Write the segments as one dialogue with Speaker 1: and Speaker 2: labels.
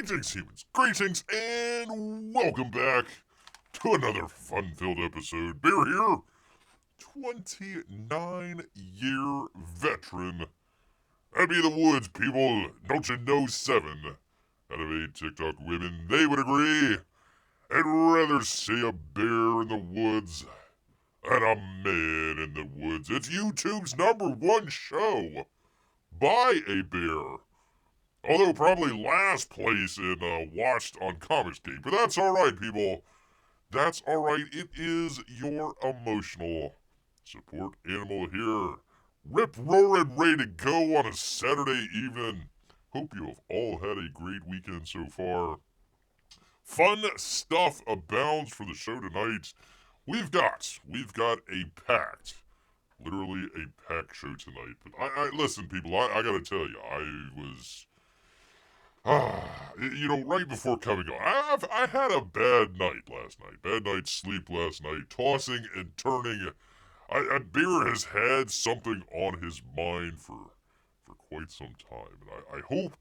Speaker 1: Greetings, humans. Greetings, and welcome back to another fun-filled episode. Bear here, 29-year veteran. I'd be in the woods, people. Don't you know 7 out of 8 TikTok women, they would agree. I'd rather see a bear in the woods than a man in the woods. It's YouTube's #1 show by a bear. Although probably last place in watched on Comicsgate. But that's alright, people. That's alright. It is your emotional support animal here. Rip, roar, and ready to go on a Saturday evening. Hope you have all had a great weekend so far. Fun stuff abounds for the show tonight. We've got a literally a packed show tonight. But I listen, people, I gotta tell you, I was... right before coming on, I had a bad night last night. Bad night's sleep last night, tossing and turning. Bear has had something on his mind for quite some time, and I hope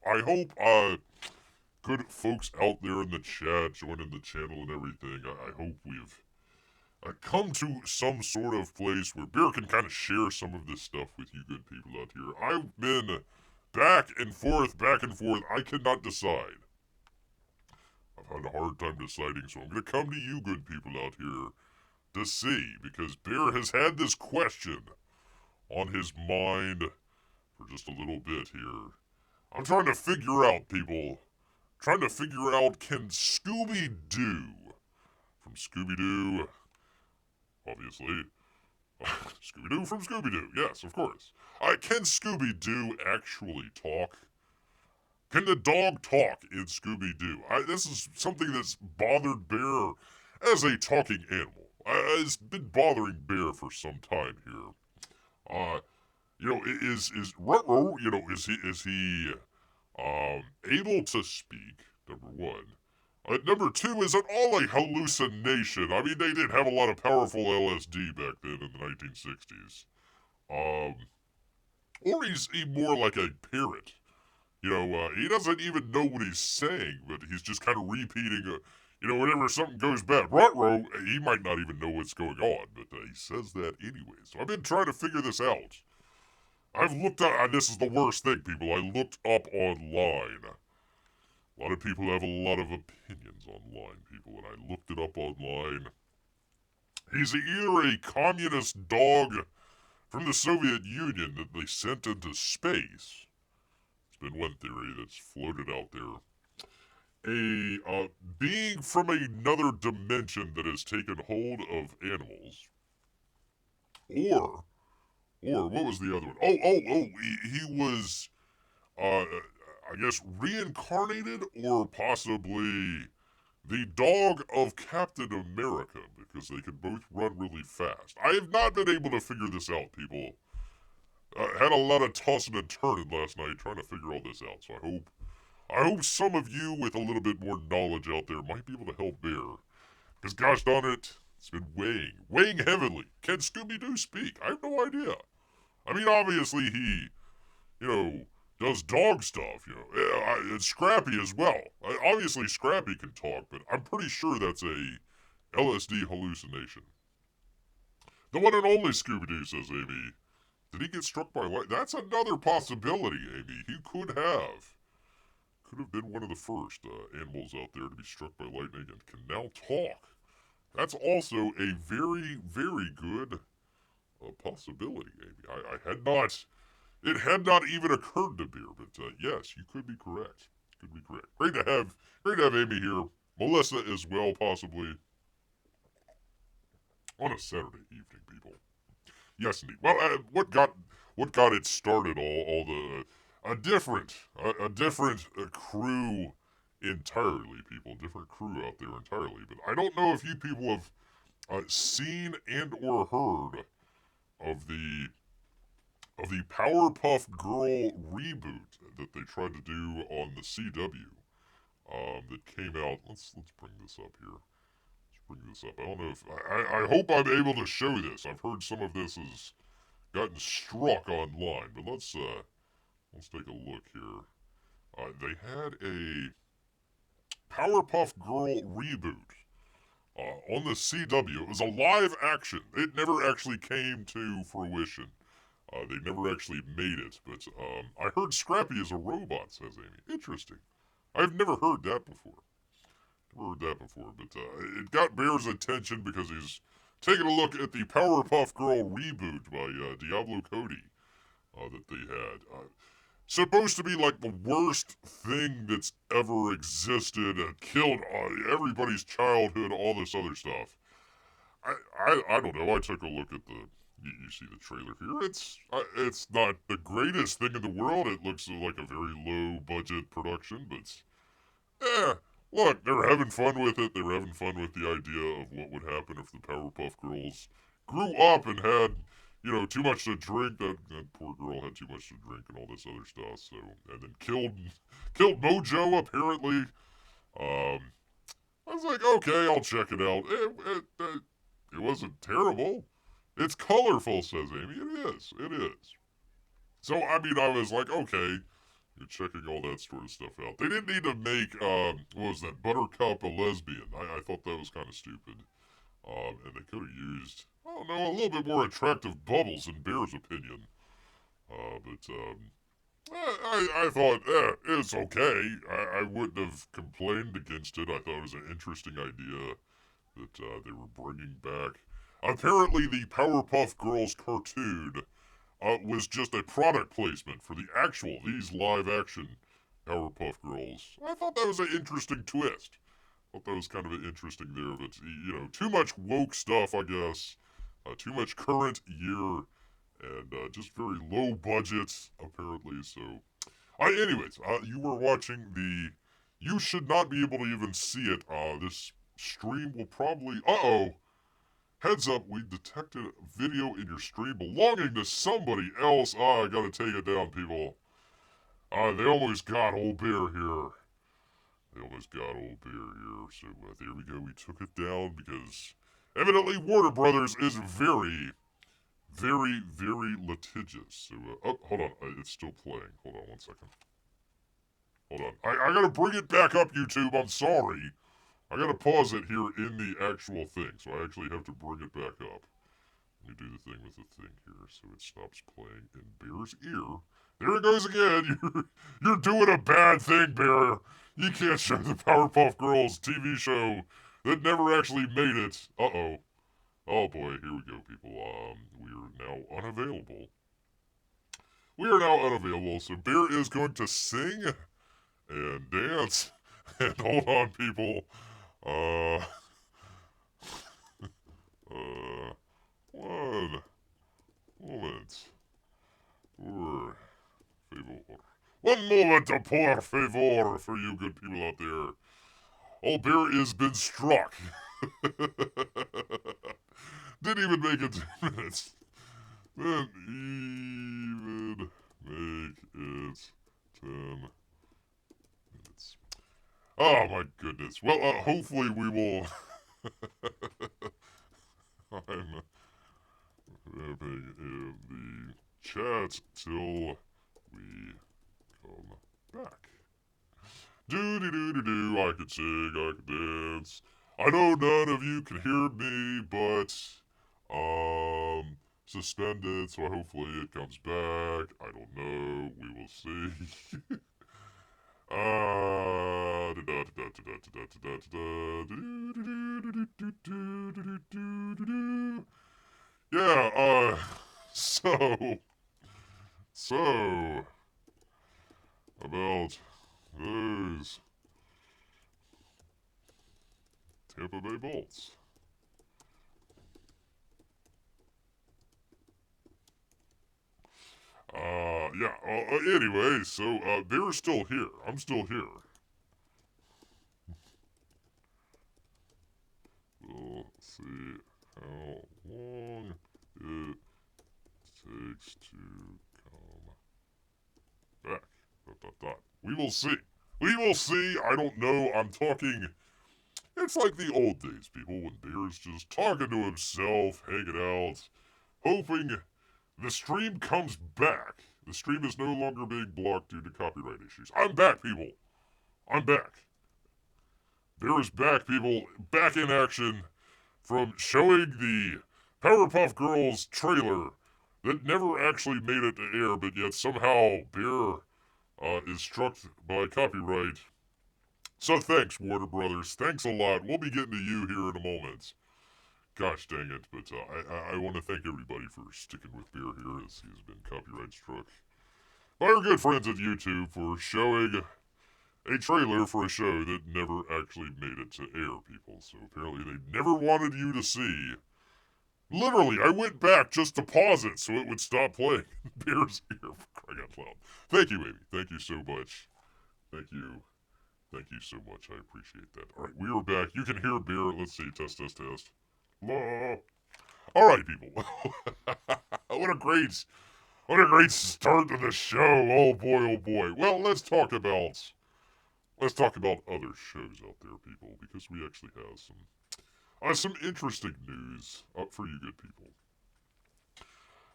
Speaker 1: good folks out there in the chat joining the channel and everything. I hope we've come to some sort of place where Bear can kind of share some of this stuff with you good people out here. I've been back and forth. I cannot decide. I've had a hard time deciding, so I'm going to come to you good people out here to see, because Bear has had this question on his mind for just a little bit here. I'm trying to figure out, people, can Scooby-Doo, from Scooby-Doo, obviously, Scooby-Doo from Scooby-Doo, yes, of course. Can Scooby-Doo actually talk? Can the dog talk in Scooby-Doo? This is something that's bothered Bear as a talking animal. It's been bothering Bear for some time here. Is Ruh-roh, is he able to speak, number one? Number two, is it all a hallucination? I mean, they did have a lot of powerful LSD back then in the 1960s. Or is he more like a parrot? He doesn't even know what he's saying, but he's just kind of repeating, whenever something goes bad. Ruh-roh, he might not even know what's going on, but he says that anyway. So I've been trying to figure this out. I've looked up, and this is the worst thing, people, I looked up online. A lot of people have a lot of opinions online, people, and I looked it up online. He's either a communist dog from the Soviet Union that they sent into space. It's been one theory that's floated out there. A being from another dimension that has taken hold of animals. Or what was the other one? He was, I guess, reincarnated, or possibly the dog of Captain America, because they can both run really fast. I have not been able to figure this out, people. Had a lot of tossing and turning last night trying to figure all this out, so I hope some of you with a little bit more knowledge out there might be able to help Bear. Because gosh darn it, it's been weighing heavily. Can Scooby-Doo speak? I have no idea. I mean, obviously he, does dog stuff, and Scrappy as well. Obviously Scrappy can talk, but I'm pretty sure that's a LSD hallucination. The one and only Scooby-Doo, says Amy. Did he get struck by lightning? That's another possibility, Amy. He could have been one of the first animals out there to be struck by lightning and can now talk. That's also a very, very good possibility, Amy. It had not even occurred to Bear, but yes, you could be correct. Great to have Amy here. Melissa as well, possibly. On a Saturday evening, people. Yes, indeed. Well, what got it started? All the a different crew entirely, people. Different crew out there entirely. But I don't know if you people have seen and or heard of the Powerpuff Girl reboot that they tried to do on the CW. That came out. Let's bring this up here. I don't know if I hope I'm able to show this. I've heard some of this has gotten struck online, but let's take a look here. They had a Powerpuff Girl Reboot on the CW. It was a live action. It never actually came to fruition. They never actually made it, but I heard Scrappy is a robot, says Amy. Interesting. I've never heard that before. But it got Bear's attention because he's taking a look at the Powerpuff Girl reboot by Diablo Cody that they had. Supposed to be like the worst thing that's ever existed and killed everybody's childhood, all this other stuff. I don't know. I took a look at you see the trailer here. It's not the greatest thing in the world. It looks like a very low budget production, but look, they're having fun with it. They're having fun with the idea of what would happen if the Powerpuff Girls grew up and had, too much to drink. That poor girl had too much to drink and all this other stuff. So, and then killed Mojo apparently. I was like, okay, I'll check it out. It wasn't terrible. It's colorful, says Amy. It is. So, I mean, I was like, okay, you're checking all that sort of stuff out. They didn't need to make, what was that, Buttercup a lesbian. I thought that was kind of stupid. And they could have used, I don't know, a little bit more attractive bubbles in Bear's opinion. I thought, it's okay. I wouldn't have complained against it. I thought it was an interesting idea that they were bringing back. Apparently, the Powerpuff Girls cartoon was just a product placement for these live-action Powerpuff Girls. I thought that was an interesting twist. I thought that was kind of interesting there, but, too much woke stuff, I guess. Too much current year, and just very low budgets, apparently, so... anyways, you were watching you should not be able to even see it. This stream will probably... Heads up, we detected video in your stream belonging to somebody else. I gotta take it down, people. They almost got old Bear here. So there we go. We took it down because evidently Warner Brothers is very, very, very litigious. So, hold on. It's still playing. Hold on one second. Hold on. I gotta bring it back up, YouTube. I'm sorry. I gotta pause it here in the actual thing, so I actually have to bring it back up. Let me do the thing with the thing here so it stops playing in Bear's ear. There it goes again. You're doing a bad thing, Bear. You can't show the Powerpuff Girls TV show that never actually made it. Uh-oh. Oh boy, here we go, people. We are now unavailable. So Bear is going to sing and dance. And hold on, people. One moment. Por favor. One moment, por favor, for you good people out there. Old Bear has been struck. Didn't even make it 10 minutes. Didn't even make it 10 minutes. Oh my goodness. Well, hopefully we will... I'm having in the chat till we come back. Do-do-do-do-do, I can sing, I can dance. I know none of you can hear me, but, suspended, so hopefully it comes back. I don't know, we will see. Yeah, so, about those Tampa Bay Bolts. Anyway, so, they're still here. I'm still here. We'll see how long it takes to come back. We will see. I don't know. I'm talking... It's like the old days, people, when Bear's just talking to himself, hanging out, hoping the stream comes back. The stream is no longer being blocked due to copyright issues. I'm back, people. I'm back. Bear is back, people. Back in action from showing the Powerpuff Girls trailer that never actually made it to air, but yet somehow Bear is struck by copyright. So thanks, Warner Brothers. Thanks a lot. We'll be getting to you here in a moment. Gosh dang it, but I want to thank everybody for sticking with Bear here as he has been copyright struck by our good friends at YouTube for showing a trailer for a show that never actually made it to air, people. So apparently they never wanted you to see. Literally, I went back just to pause it so it would stop playing. Bear's here, for crying out loud. Thank you, Amy. Thank you so much. Thank you. Thank you so much. I appreciate that. All right, we are back. You can hear Bear. Let's see. Test, test, test. All right, people. what a great start to the show. Oh boy, oh boy. Well, let's talk about other shows out there, people, because we actually have some interesting news for you good people.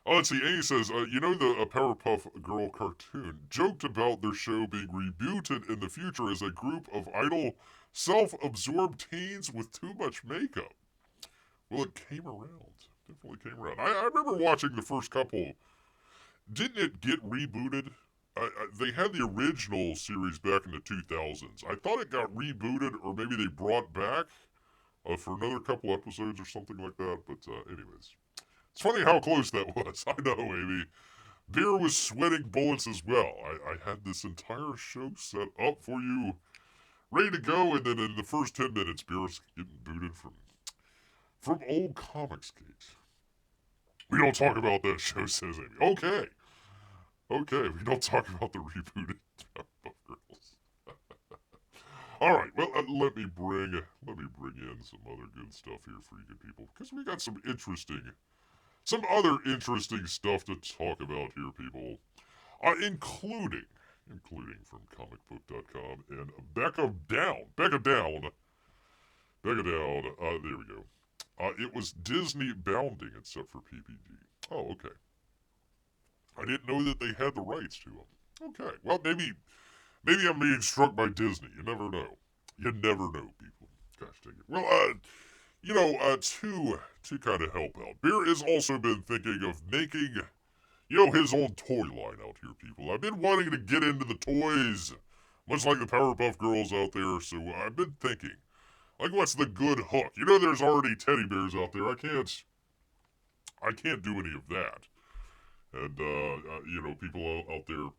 Speaker 1: Let's see, Amy says, you know the Powerpuff Girl cartoon joked about their show being rebooted in the future as a group of idle, self-absorbed teens with too much makeup. Well, it came around. Definitely came around. I remember watching the first couple. Didn't it get rebooted? They had the original series back in the 2000s. I thought it got rebooted, or maybe they brought back for another couple episodes or something like that. But anyways, it's funny how close that was. I know, Amy. Beer was sweating bullets as well. I had this entire show set up for you, ready to go, and then in the first 10 minutes, Beer's getting booted from old Comicsgate. We don't talk about that show, says Amy. Okay. Okay, we don't talk about the rebooted Powerpuff Girls. All right, well, let me bring in some other good stuff here for you good people, because we got some other interesting stuff to talk about here, people, including from comicbook.com and Becca Down. There we go. It was Disney bounding except for PPG. Oh, okay. I didn't know that they had the rights to them. Okay, well, maybe I'm being struck by Disney. You never know. You never know, people. Gosh dang it. Well, to kind of help out, Bear has also been thinking of making, his own toy line out here, people. I've been wanting to get into the toys, much like the Powerpuff Girls out there, so I've been thinking, like, what's the good hook? There's already teddy bears out there. I can't do any of that. And, people out there,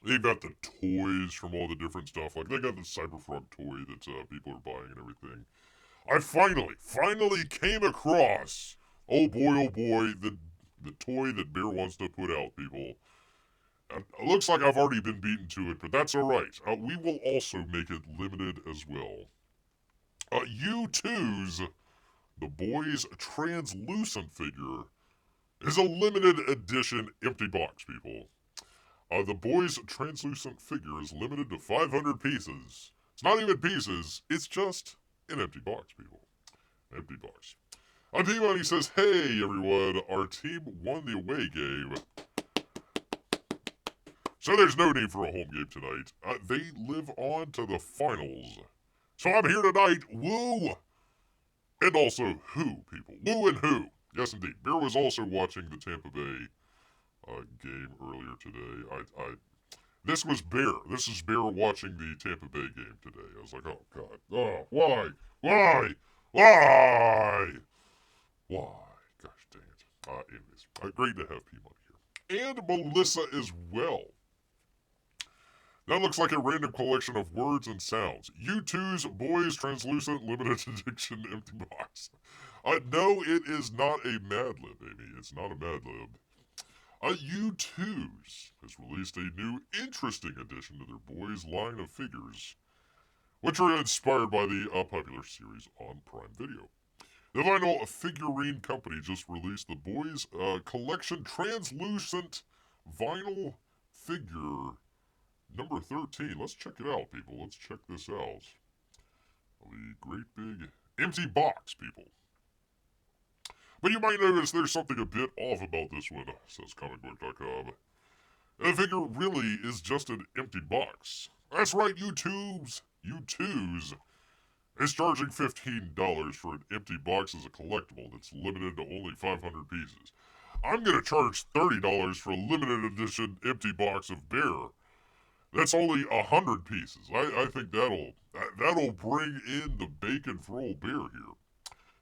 Speaker 1: they've got the toys from all the different stuff. Like, they got the Cyberfrog toy that people are buying and everything. I finally came across, oh boy, the toy that Bear wants to put out, people. It looks like I've already been beaten to it, but that's alright. We will also make it limited as well. U2's The Boys Translucent figure is a limited edition empty box, people. The Boys Translucent figure is limited to 500 pieces. It's not even pieces, it's just an empty box, people. Empty box. P-Money says, hey everyone, our team won the away game. So there's no need for a home game tonight. They live on to the finals. So I'm here tonight, woo! And also, who, people? Woo and who? Yes, indeed. Bear was also watching the Tampa Bay game earlier today. This was Bear. This is Bear watching the Tampa Bay game today. I was like, oh, God. Oh, why? Gosh dang it. Anyways, great to have P-Money here. And Melissa as well. That looks like a random collection of words and sounds. U2's Boys Translucent Limited Edition Empty Box. No, it is not a Mad Lib, Amy. It's not a Mad Lib. U2's has released a new interesting addition to their Boys line of figures, which are inspired by the popular series on Prime Video. The Vinyl Figurine Company just released the Boys Collection Translucent Vinyl Figure number 13. Let's check it out, people. Let's check this out. The great big empty box, people. But you might notice there's something a bit off about this one, says comicbook.com. The figure really is just an empty box. That's right, YouTubes. U2's is charging $15 for an empty box as a collectible that's limited to only 500 pieces. I'm gonna charge $30 for a limited edition empty box of bear. That's only 100 pieces. I think that'll bring in the bacon for old bear here.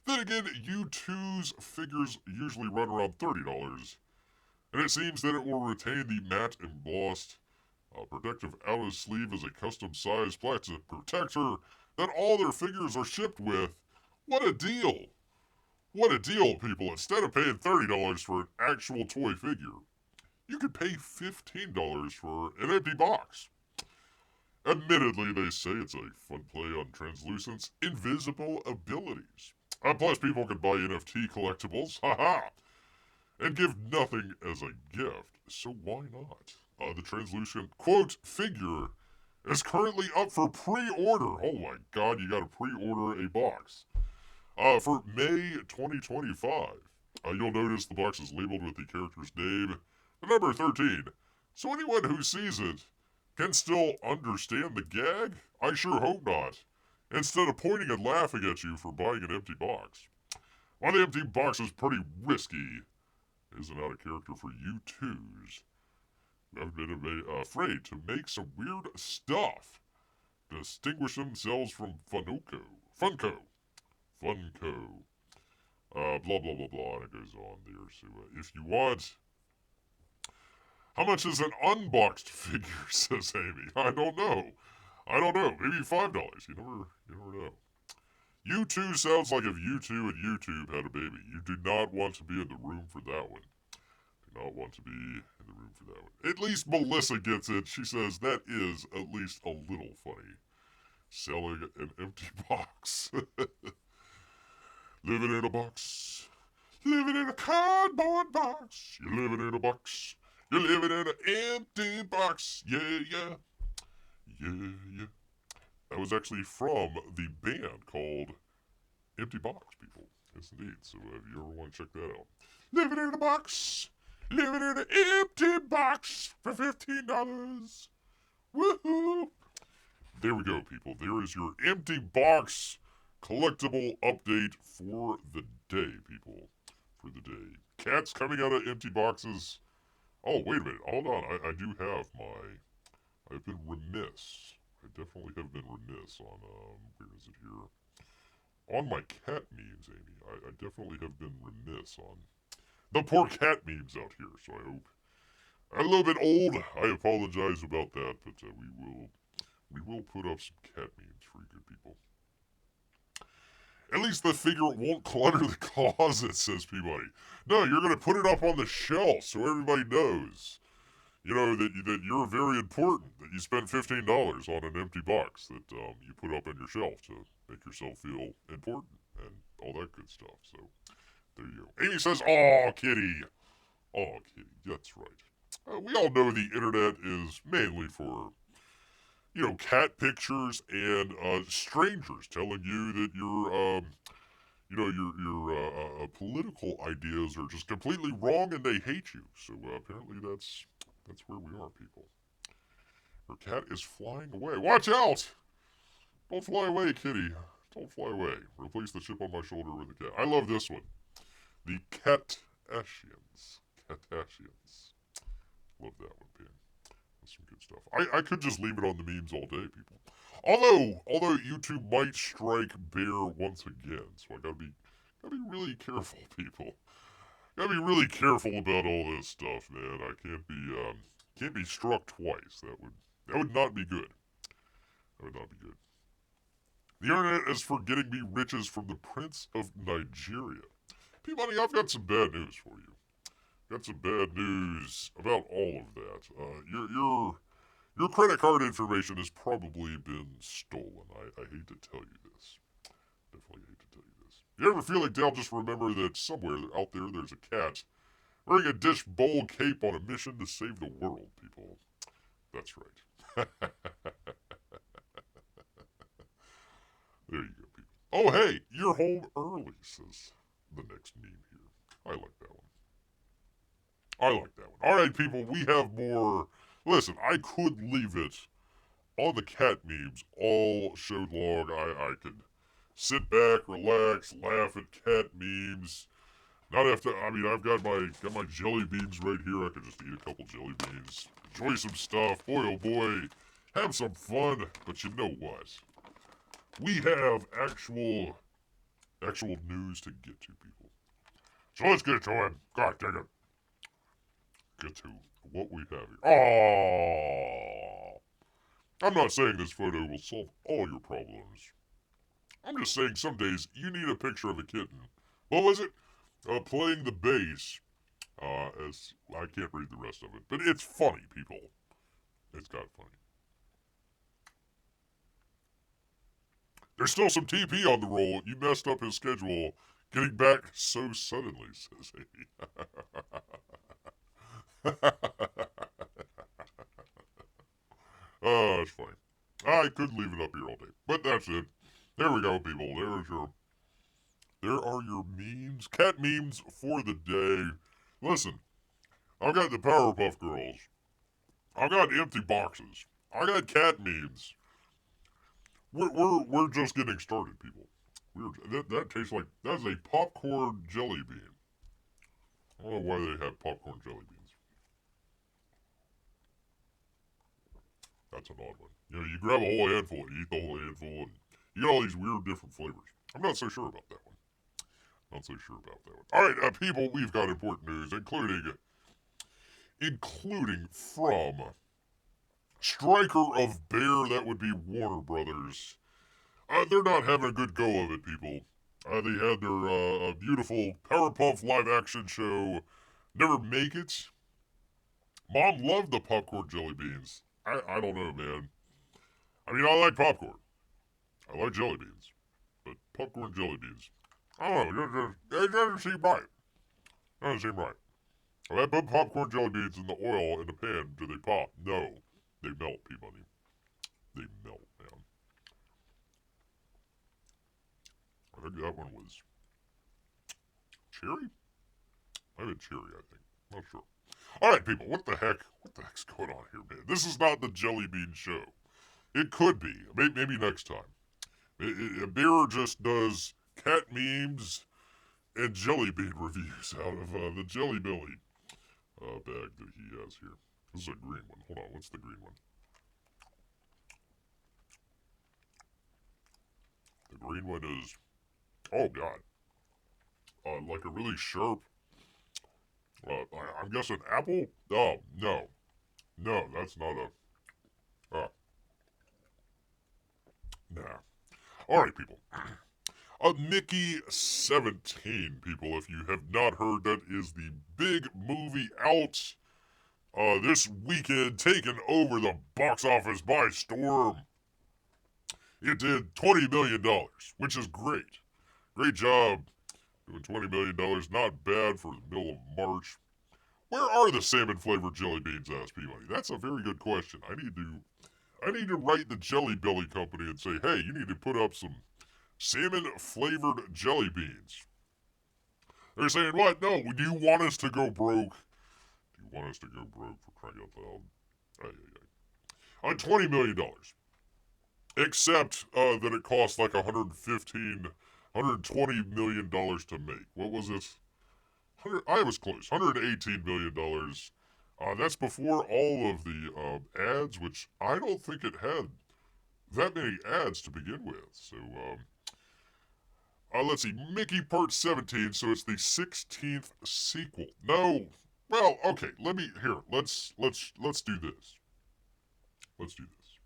Speaker 1: Then again, U2's figures usually run around $30, and it seems that it will retain the matte embossed protective outer sleeve as a custom-sized plastic protector that all their figures are shipped with. What a deal! What a deal, people. Instead of paying $30 for an actual toy figure, you could pay $15 for an empty box. Admittedly, they say it's a fun play on Translucent's invisible abilities. Plus, people can buy NFT collectibles, haha, and give nothing as a gift, so why not? The Translucent, quote, figure is currently up for pre-order. Oh my god, you gotta pre-order a box. For May 2025. You'll notice the box is labeled with the character's name, the number 13. So anyone who sees it can still understand the gag? I sure hope not. Instead of pointing and laughing at you for buying an empty box. While the empty box is pretty risky, isn't that a character for U2's? I've been afraid to make some weird stuff to distinguish themselves from Funko. Blah, blah, blah, blah, and it goes on there. So, if you want... How much is an unboxed figure, says Amy? I don't know. Maybe $5. You never know. U2 sounds like if U2 and YouTube had a baby. You do not want to be in the room for that one. At least Melissa gets it. She says that is at least a little funny. Selling an empty box. Living in a box. Living in a cardboard box. You're living in a box. You're living in an empty box. Yeah. That was actually from the band called Empty Box, people. Yes, indeed. So if you ever want to check that out. Living in a box. Living in an empty box for $15. Woohoo! There we go, people. There is your empty box collectible update for the day, people. For the day. Cats coming out of empty boxes. Oh, wait a minute. Hold on. I do have I've been remiss. I definitely have been remiss on, where is it here? On my cat memes, Amy. I definitely have been remiss on the poor cat memes out here, so I hope. I'm a little bit old. I apologize about that, but we will put up some cat memes for you good people. At least the figure won't clutter the closet, says Peabody. No, you're going to put it up on the shelf so everybody knows, that you're very important, that you spent $15 on an empty box that you put up on your shelf to make yourself feel important and all that good stuff. So, there you go. Amy says, "Aw, kitty." Aw, kitty, that's right. We all know the internet is mainly for cat pictures and strangers telling you that your political ideas are just completely wrong and they hate you. So apparently that's where we are, people. Her cat is flying away. Watch out! Don't fly away, kitty. Don't fly away. Replace the chip on my shoulder with a cat. I love this one. The Catashians. Love that one, man. Some good stuff. I could just leave it on the memes all day, people. Although YouTube might strike bear once again, so I gotta be really careful, people. Gotta be really careful about all this stuff, man. I can't be struck twice. That would not be good. That would not be good. The internet is forgetting me riches from the Prince of Nigeria. Peabody, I've got some bad news for you. Got some bad news about all of that. Your credit card information has probably been stolen. I hate to tell you this. Definitely hate to tell you this. You ever feel like Dale, just remember that somewhere out there there's a cat wearing a dish bowl cape on a mission to save the world, people. That's right. There you go, people. Oh, hey, you're home early, says the next meme here. I like that one. All right, people, we have more. Listen, I could leave it all the cat memes all showed long I could sit back, relax, laugh at cat memes. Not have to. I mean, I've got my jelly beans right here. I could just eat a couple jelly beans, enjoy some stuff. Boy, oh boy, have some fun. But you know what? We have actual news to get to, people. So let's get to it. God dang it. Get to what we have here. Oh, I'm not saying this photo will solve all your problems. I'm just saying some days you need a picture of a kitten. What was it? Playing the bass. As I can't read the rest of it, but it's funny, people. It's kind of funny. There's still some TP on the roll. You messed up his schedule. Getting back so suddenly, says he. Oh, it's funny. I could leave it up here all day, but that's it. There we go, people. There are your memes, cat memes for the day. Listen, I've got the Powerpuff Girls. I've got empty boxes. I got cat memes. We're just getting started, people. That tastes like that's a popcorn jelly bean. I don't know why they have popcorn jelly beans. That's an odd one. You know, you grab a whole handful and you eat the whole handful, and you get all these weird different flavors. I'm not so sure about that one. Not so sure about that one. All right, people, we've got important news, including from Striker of Bear. That would be Warner Brothers. They're not having a good go of it, people. They had their beautiful Powerpuff live-action show never make it. Mom loved the popcorn jelly beans. I don't know, man. I mean, I like popcorn. I like jelly beans. But popcorn jelly beans. I don't know. It doesn't seem right. It doesn't seem right. If I put popcorn jelly beans in the oil in the pan, do they pop? No. They melt, Peabody. They melt, man. I think that one was cherry? Maybe cherry, I think. Not sure. Alright, people, what the heck's going on here, man? This is not the Jelly Bean Show. It could be. Maybe next time. Bear just does cat memes and jelly bean reviews out of the Jelly Belly bag that he has here. This is a green one. Hold on, what's the green one? The green one is, oh god, like a really sharp, I'm guessing apple? Oh, no. No, that's not a, nah. Alright, people. Mickey 17, people. If you have not heard, that is the big movie out this weekend, taking over the box office by storm. It did $20 million, which is great. Great job doing $20 million. Not bad for the middle of March. Where are the salmon-flavored jelly beans, asked Peabody? That's a very good question. I need to write the Jelly Belly Company and say, hey, you need to put up some salmon-flavored jelly beans. They're saying, what? No, do you want us to go broke? Do you want us to go broke, for crying out loud? $20 million. Except that it cost like $120 million to make. What was it? I was close. $118 million. That's before all of the ads, which I don't think it had that many ads to begin with. So, let's see. Mickey Part 17, so it's the 16th sequel. No. Well, okay. Let's do this. Let's do this.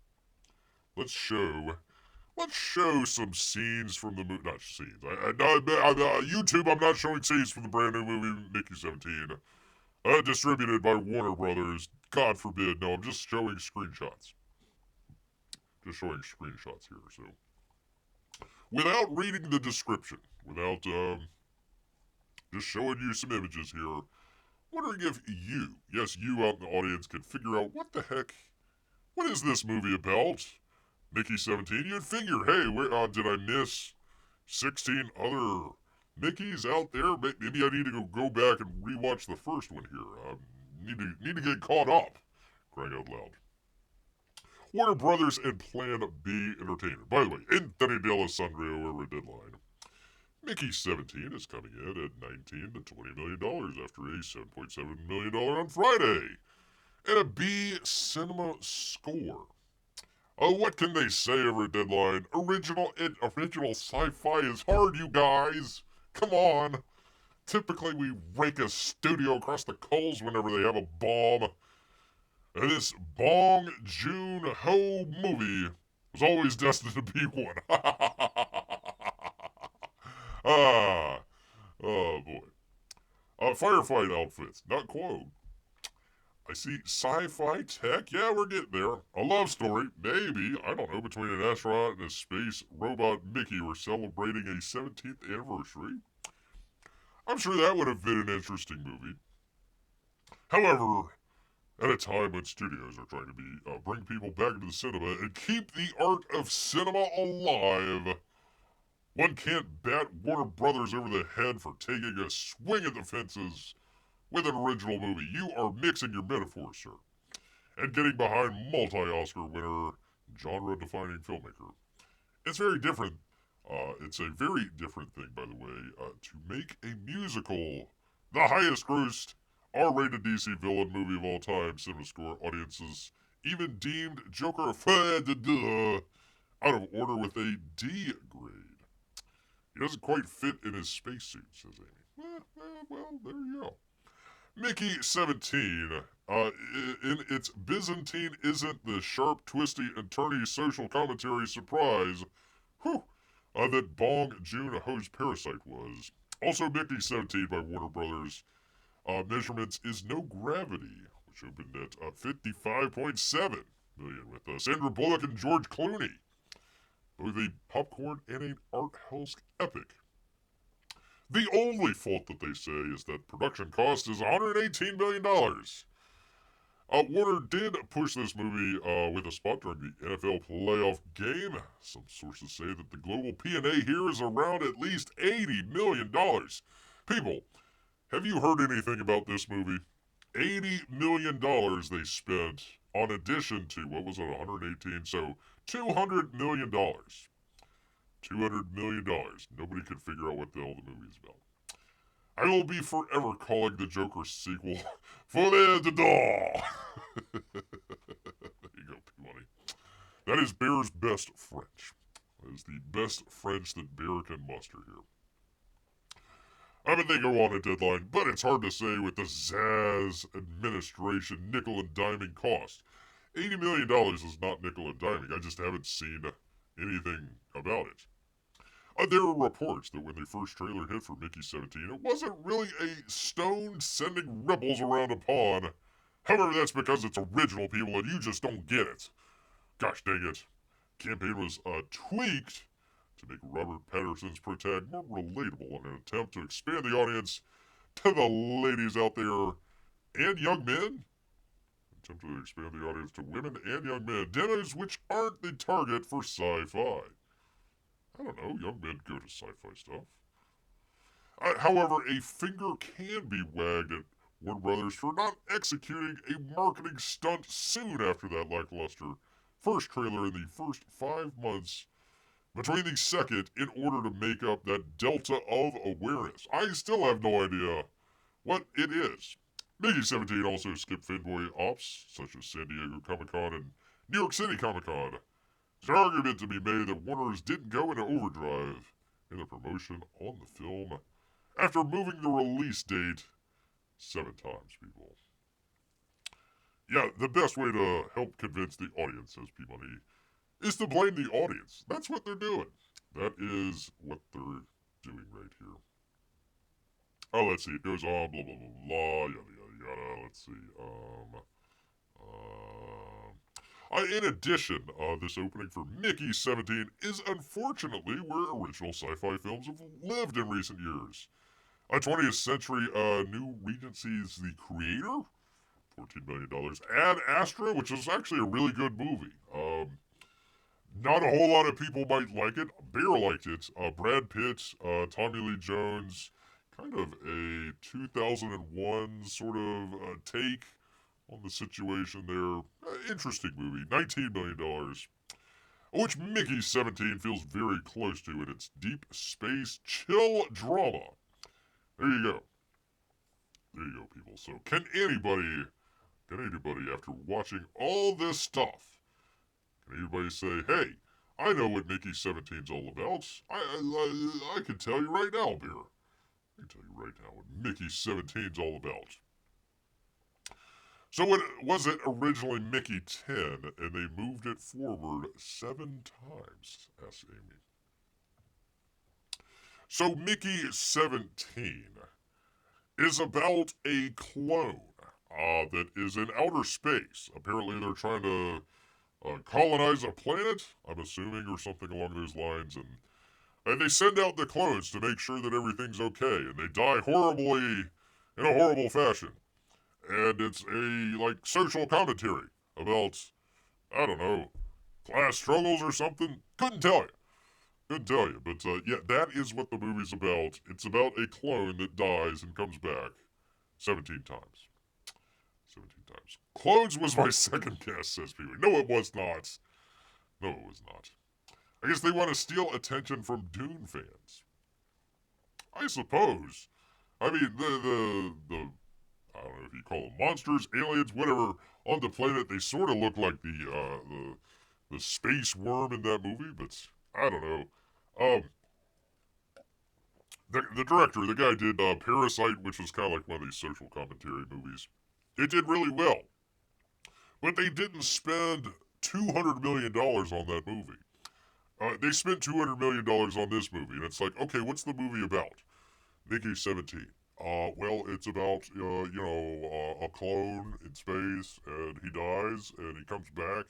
Speaker 1: Let's show some scenes from the movie. Not scenes. YouTube, I'm not showing scenes from the brand new movie Mickey 17. Distributed by Warner Brothers. God forbid. No, I'm just showing screenshots. Just showing screenshots here, so. Without reading the description. Without, just showing you some images here. Wondering if you, yes, you out in the audience, can figure out what the heck, what is this movie about? Mickey 17, you'd figure, hey, where did I miss 16 other Mickeys out there? Maybe I need to go back and rewatch the first one here. Need to get caught up. Crying out loud. Warner Brothers and Plan B Entertainment. By the way, Anthony D'Alessandro over a deadline. Mickey 17 is coming in at $19 to $20 million after a $7.7 million on Friday. And a B cinema score. What can they say over a deadline? Original sci-fi is hard, you guys. Come on. Typically, we rake a studio across the coals whenever they have a bomb. And this Bong Joon-ho movie was always destined to be one. Ah, oh boy. Firefight outfits, not quote. I see sci-fi tech. Yeah, we're getting there. A love story, maybe. I don't know, between an astronaut and a space robot Mickey. We're celebrating a 17th anniversary. I'm sure that would have been an interesting movie. However, at a time when studios are trying to bring people back into the cinema and keep the art of cinema alive, one can't bat Warner Brothers over the head for taking a swing at the fences with an original movie. You are mixing your metaphors, sir, and getting behind multi-Oscar winner, genre-defining filmmaker. It's very different. It's a very different thing, by the way, to make a musical, the highest-grossed R-rated DC villain movie of all time. CinemaScore audiences even deemed Joker out of order with a D grade. He doesn't quite fit in his spacesuit, says Amy. Well, there you go. Mickey 17, in its Byzantine isn't the sharp, twisty, and turny social commentary surprise, that Bong Joon-ho's Parasite was. Also, Mickey 17 by Warner Brothers measurements is No Gravity, which opened at $55.7 million with Sandra Bullock and George Clooney. Both a popcorn and an art house epic. The only fault that they say is that production cost is $118 million. Warner did push this movie with a spot during the NFL playoff game. Some sources say that the global P&A here is around at least $80 million. People, have you heard anything about this movie? $80 million they spent on addition to, what was it, 118? So $200 million. $200 million. Nobody could figure out what the hell the movie is about. I will be forever calling the Joker sequel Folie de Dor. There you go, P-Money. That is Bear's best French. That is the best French that Bear can muster here. I mean, they go on a deadline, but it's hard to say with the Zaz administration nickel and diming cost. $80 million is not nickel and diming. I just haven't seen anything about it. There were reports that when the first trailer hit for Mickey 17, it wasn't really a stone sending ripples around a pond. However, that's because it's original, people, and you just don't get it. Gosh dang it. Campaign was tweaked to make Robert Pattinson's protag more relatable in an attempt to expand the audience to the ladies out there and young men. Attempt to expand the audience to women and young men. Demos which aren't the target for sci-fi. I don't know, young men go to sci-fi stuff. However, a finger can be wagged at Warner Brothers for not executing a marketing stunt soon after that lackluster first trailer in the first 5 months between the second in order to make up that delta of awareness. I still have no idea what it is. Mickey 17 also skipped fanboy ops such as San Diego Comic-Con and New York City Comic-Con. There's an argument to be made that Warner's didn't go into overdrive in the promotion on the film after moving the release date 7 times, people. Yeah, the best way to help convince the audience, says P-Money, is to blame the audience. That's what they're doing. That is what they're doing right here. Oh, let's see. It goes on, blah, blah, blah, blah, yada, yada, yada. Let's see. In addition, this opening for Mickey 17 is unfortunately where original sci-fi films have lived in recent years. 20th Century New Regency's The Creator, $14 million. Ad Astra, which is actually a really good movie. Not a whole lot of people might like it. Bear liked it. Brad Pitt, Tommy Lee Jones, kind of a 2001 sort of take on the situation there. Interesting movie, $19 million, which Mickey 17 feels very close to in its deep space chill drama. There you go. There you go, people. So can anybody, after watching all this stuff, can anybody say, hey, I know what Mickey 17's all about. I can tell you right now, Bear. I can tell you right now what Mickey 17's all about. So was it originally Mickey 10, and they moved it forward 7 times? Asked Amy. So Mickey 17 is about a clone that is in outer space. Apparently they're trying to colonize a planet, I'm assuming, or something along those lines, and they send out the clones to make sure that everything's okay, and they die horribly, in a horrible fashion. And it's a, like, social commentary about, I don't know, class struggles or something. Couldn't tell you. But, yeah, that is what the movie's about. It's about a clone that dies and comes back 17 times. 17 times. Clones was my second guess, says Pee-wee. No, it was not. No, it was not. I guess they want to steal attention from Dune fans. I suppose. I mean, the I don't know if you call them monsters, aliens, whatever, on the planet, they sort of look like the space worm in that movie, but I don't know. The director, the guy did Parasite, which was kind of like one of these social commentary movies. It did really well. But they didn't spend $200 million on that movie. They spent $200 million on this movie, and it's like, okay, what's the movie about? Mickey 17. Well, it's about, a clone in space, and he dies, and he comes back,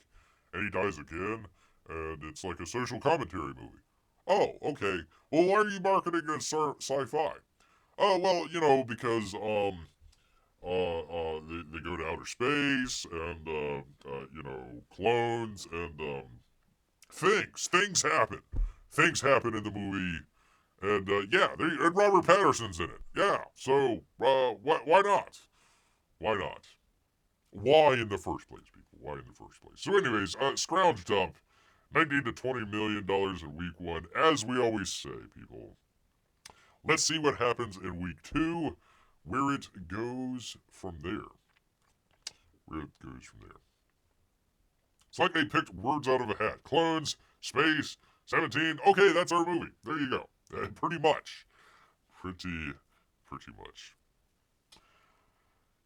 Speaker 1: and he dies again, and it's like a social commentary movie. Oh, okay. Well, why are you marketing it as sci-fi? Oh, well, because, they go to outer space, and, clones, and, things happen. Things happen in the movie. And, and Robert Pattinson's in it. Yeah, so, why not? Why not? Why in the first place, people? Why in the first place? So anyways, scrounged up $19 to $20 million in week 1, as we always say, people. Let's see what happens in week 2, where it goes from there. It's like they picked words out of a hat. Clones, space, 17. Okay, that's our movie. There you go. Pretty much.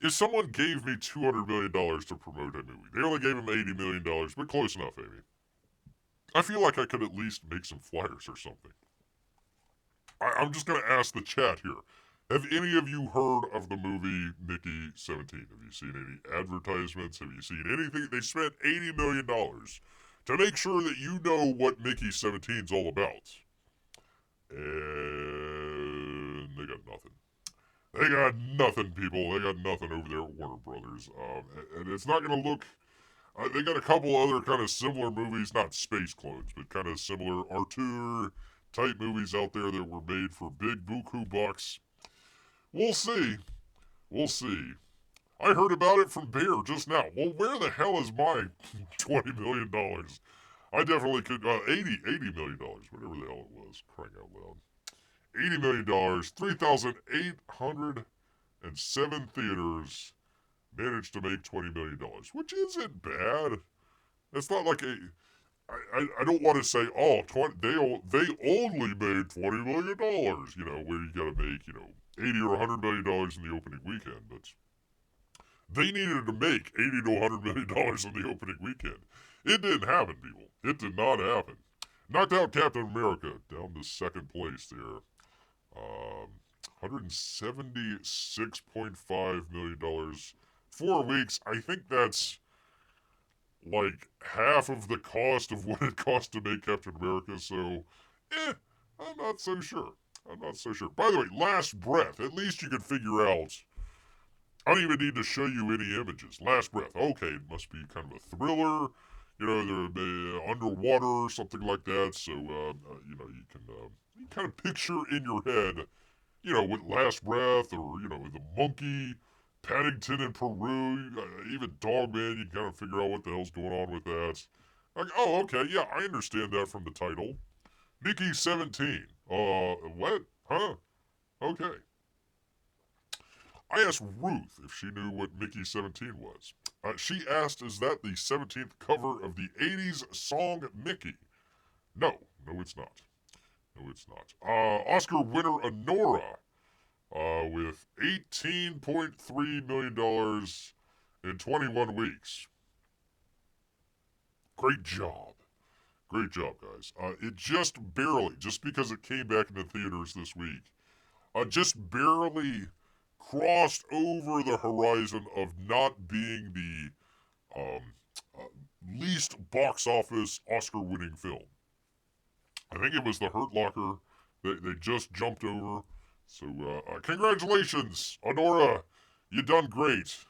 Speaker 1: If someone gave me $200 million to promote a movie, they only gave him $80 million, but close enough, Amy. I feel like I could at least make some flyers or something. I'm just going to ask the chat here. Have any of you heard of the movie Mickey 17? Have you seen any advertisements? Have you seen anything? They spent $80 million to make sure that you know what Mickey 17 is all about. And they got nothing. They got nothing, people. They got nothing over there at Warner Brothers. And it's not going to look... they got a couple other kind of similar movies, not space clones, but kind of similar Artur-type movies out there that were made for big buku bucks. We'll see. I heard about it from Bear just now. Well, where the hell is my $20 million? I definitely could, $80 million, whatever the hell it was, crying out loud. $80 million, 3,807 theaters managed to make $20 million, which isn't bad. It's not like I don't want to say, they only made $20 million, where you gotta make, $80 or $100 million in the opening weekend, but they needed to make $80 to $100 million in the opening weekend. It didn't happen, people. It did not happen. Knocked out Captain America down to second place there. $176.5 million. 4 weeks. I think that's like half of the cost of what it cost to make Captain America, so, I'm not so sure. By the way, Last Breath. At least you can figure out. I don't even need to show you any images. Last Breath. Okay, it must be kind of a thriller. They're underwater or something like that. So, you can kind of picture in your head, with Last Breath or, the monkey Paddington in Peru, even Dogman, you kind of figure out what the hell's going on with that. Like, oh, okay, yeah, I understand that from the title. Mickey 17. What? Huh? Okay. I asked Ruth if she knew what Mickey 17 was. She asked, is that the 17th cover of the 80s song Mickey? No, it's not. No, it's not. Oscar winner Honora, with $18.3 million in 21 weeks. Great job. Great job, guys. It just barely, just because it came back into theaters this week, just barely crossed over the horizon of not being the least box office Oscar-winning film. I think it was The Hurt Locker that they just jumped over. So, congratulations, Honora. You done great.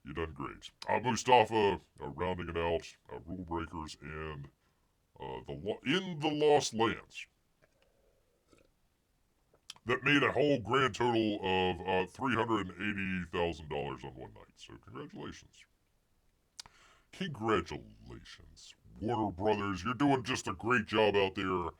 Speaker 1: You done great. Mustafa, rounding it out, Rule Breakers, and In the Lost Lands. That made a whole grand total of $380,000 on one night. So congratulations. Congratulations, Warner Brothers. You're doing just a great job out there. You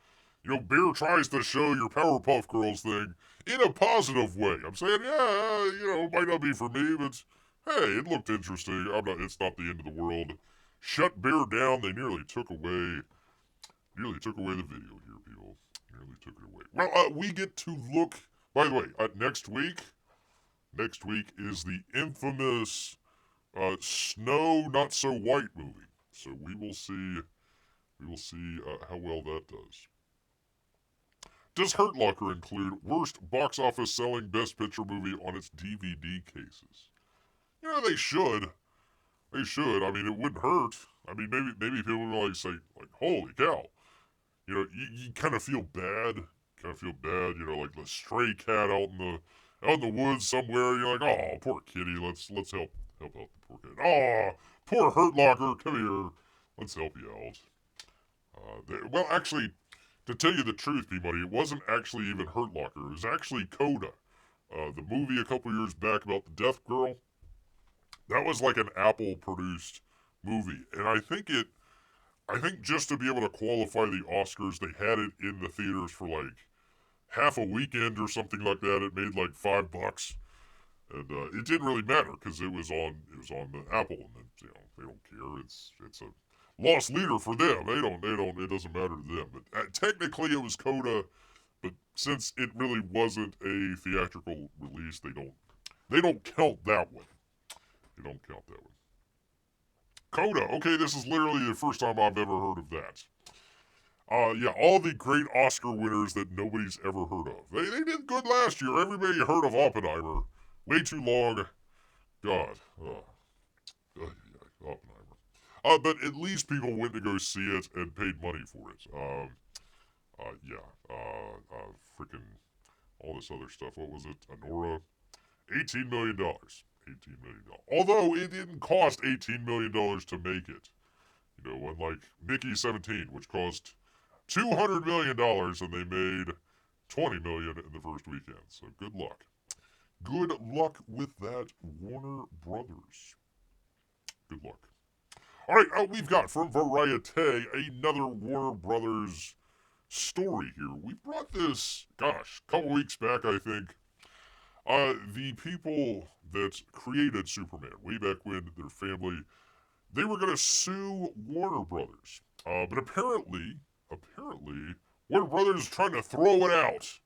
Speaker 1: know, Bear tries to show your Powerpuff Girls thing in a positive way. I'm saying, yeah, it might not be for me, but hey, it looked interesting. It's not the end of the world. Shut Bear down. They nearly took away the video here, people. Nearly took it away. Well, we get to look, by the way, next week is the infamous Snow Not So White movie. So we will see how well that does. Does Hurt Locker include worst box office selling Best Picture movie on its DVD cases? They should. They should. I mean, it wouldn't hurt. I mean, maybe people would say, holy cow. You kind of feel bad. Like the stray cat out in the woods somewhere. You're like, oh, poor kitty. Let's help out the poor cat. Oh, poor Hurt Locker. Come here. Let's help you out. Well, actually, to tell you the truth, P-Money, it wasn't actually even Hurt Locker. It was actually Coda. The movie a couple years back about the deaf girl. That was like an Apple-produced movie. And I think just to be able to qualify the Oscars, they had it in the theaters for like half a weekend or something like that. It made like $5, and it didn't really matter because it was on the Apple, and they don't care. It's a lost leader for them. It doesn't matter to them. But technically, it was Coda, but since it really wasn't a theatrical release, they don't count that one. They don't count that one. Coda. Okay, this is literally the first time I've ever heard of that. Yeah, all the great Oscar winners that nobody's ever heard of. They did good last year. Everybody heard of Oppenheimer. Way too long. God. Oppenheimer. But at least people went to go see it and paid money for it. Freaking all this other stuff. What was it? Honora? $18 million. $18 million. Although it didn't cost $18 million to make it. Unlike Mickey 17, which cost $200 million and they made $20 million in the first weekend. So good luck. Good luck with that, Warner Brothers. Good luck. All right, we've got from Variety another Warner Brothers story here. We brought this, a couple weeks back, I think. The people that created Superman, way back when, their family, they were going to sue Warner Brothers. But apparently, Warner Brothers is trying to throw it out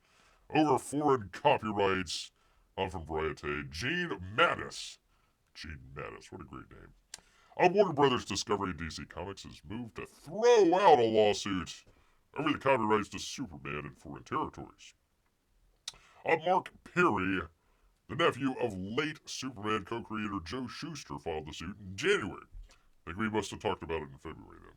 Speaker 1: over foreign copyrights. From Variety, Gene Mattis, what a great name. Warner Brothers Discovery DC Comics has moved to throw out a lawsuit over the copyrights to Superman in foreign territories. Mark Perry, the nephew of late Superman co-creator Joe Shuster, filed the suit in January. I think we must have talked about it in February then.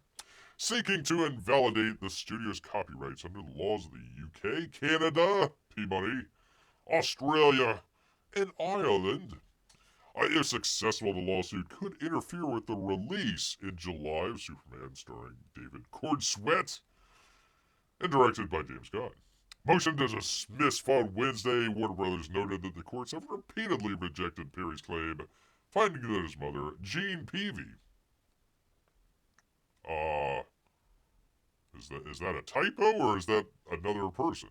Speaker 1: Seeking to invalidate the studio's copyrights under the laws of the UK, Canada, P-Money, Australia, and Ireland. If successful, the lawsuit could interfere with the release in July of Superman starring David Cornsweet and directed by James Gunn. Motion to dismiss filed Wednesday. Warner Brothers noted that the courts have repeatedly rejected Perry's claim, finding that his mother, Jean Peavy, uh, is that a typo or is that another person?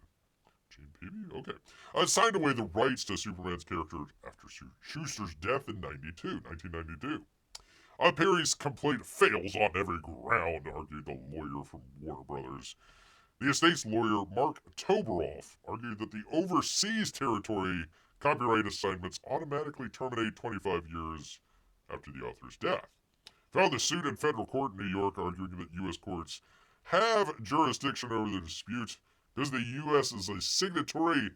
Speaker 1: Jean Peavy? Okay. Signed away the rights to Superman's character after Schuster's death in 1992. Perry's complaint fails on every ground, argued the lawyer from Warner Brothers. The estate's lawyer, Mark Toberoff, argued that the overseas territory copyright assignments automatically terminate 25 years after the author's death. Filed a suit in federal court in New York, arguing that U.S. courts have jurisdiction over the dispute because the U.S. is a signatory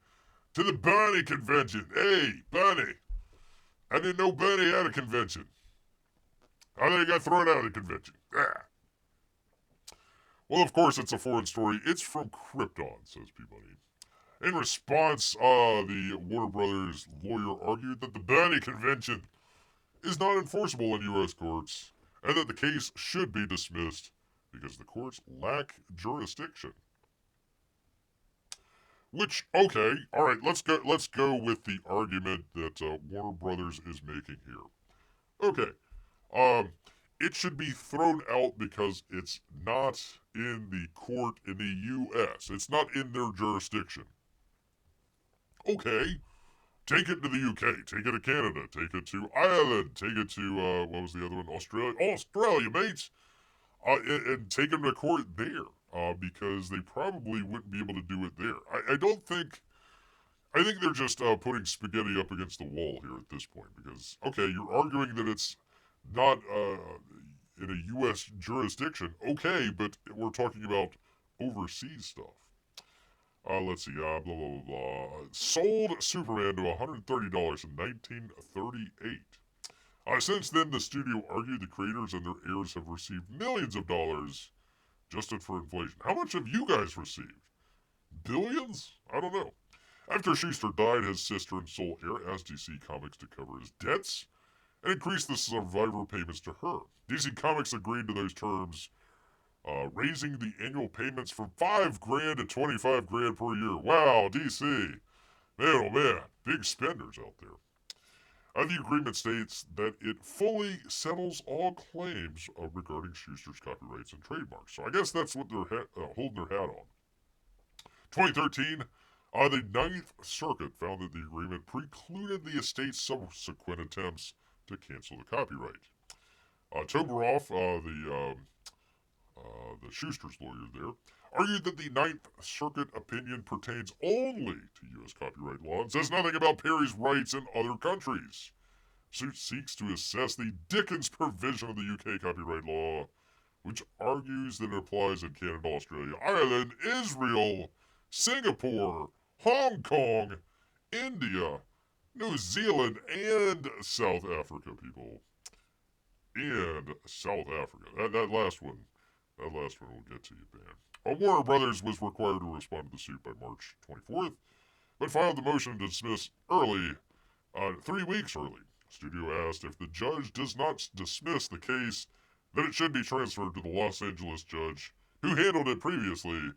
Speaker 1: to the Bernie Convention. Hey, Bernie! I didn't know Bernie had a convention. How did he get thrown out of the convention? Ah. Well, of course, it's a foreign story. It's from Krypton, says Peabody. In response, the Warner Brothers lawyer argued that the Bernie Convention is not enforceable in U.S. courts and that the case should be dismissed because the courts lack jurisdiction. Which, okay, all right, let's go with the argument that Warner Brothers is making here. Okay, it should be thrown out because it's not in the court in the U.S. It's not in their jurisdiction. Okay, take it to the UK, take it to Canada, take it to Ireland, take it to, what was the other one? Australia. Australia, mates! And take them to court there, because they probably wouldn't be able to do it there. I think they're just putting spaghetti up against the wall here at this point, because, okay, you're arguing that it's not in a U.S. jurisdiction, okay, but we're talking about overseas stuff. Let's see, blah, blah, blah, blah. Sold Superman to $130 in 1938. Since then, the studio argued the creators and their heirs have received millions of dollars adjusted for inflation. How much have you guys received? Billions? I don't know. After Schuster died, his sister and sole heir asked DC Comics to cover his debts and increase the survivor payments to her. DC Comics agreed to those terms, raising the annual payments from $5,000 to $25,000 per year. Wow, DC. Man, oh man, big spenders out there. The agreement states that it fully settles all claims regarding Schuster's copyrights and trademarks. So I guess that's what they're holding their hat on. 2013, the Ninth Circuit found that the agreement precluded the estate's subsequent attempts to cancel the copyright. Toberoff, the Schuster's lawyer there, argued that the Ninth Circuit opinion pertains only to U.S. copyright law and says nothing about Perry's rights in other countries. Suit seeks to assess the Dickens provision of the UK copyright law, which argues that it applies in Canada, Australia, Ireland, Israel, Singapore, Hong Kong, India, New Zealand, and South Africa, people. And South Africa. That last one we'll get to you, man. Warner Brothers was required to respond to the suit by March 24th, but filed the motion to dismiss early, 3 weeks early. Studio asked if the judge does not dismiss the case, then it should be transferred to the Los Angeles judge who handled it previously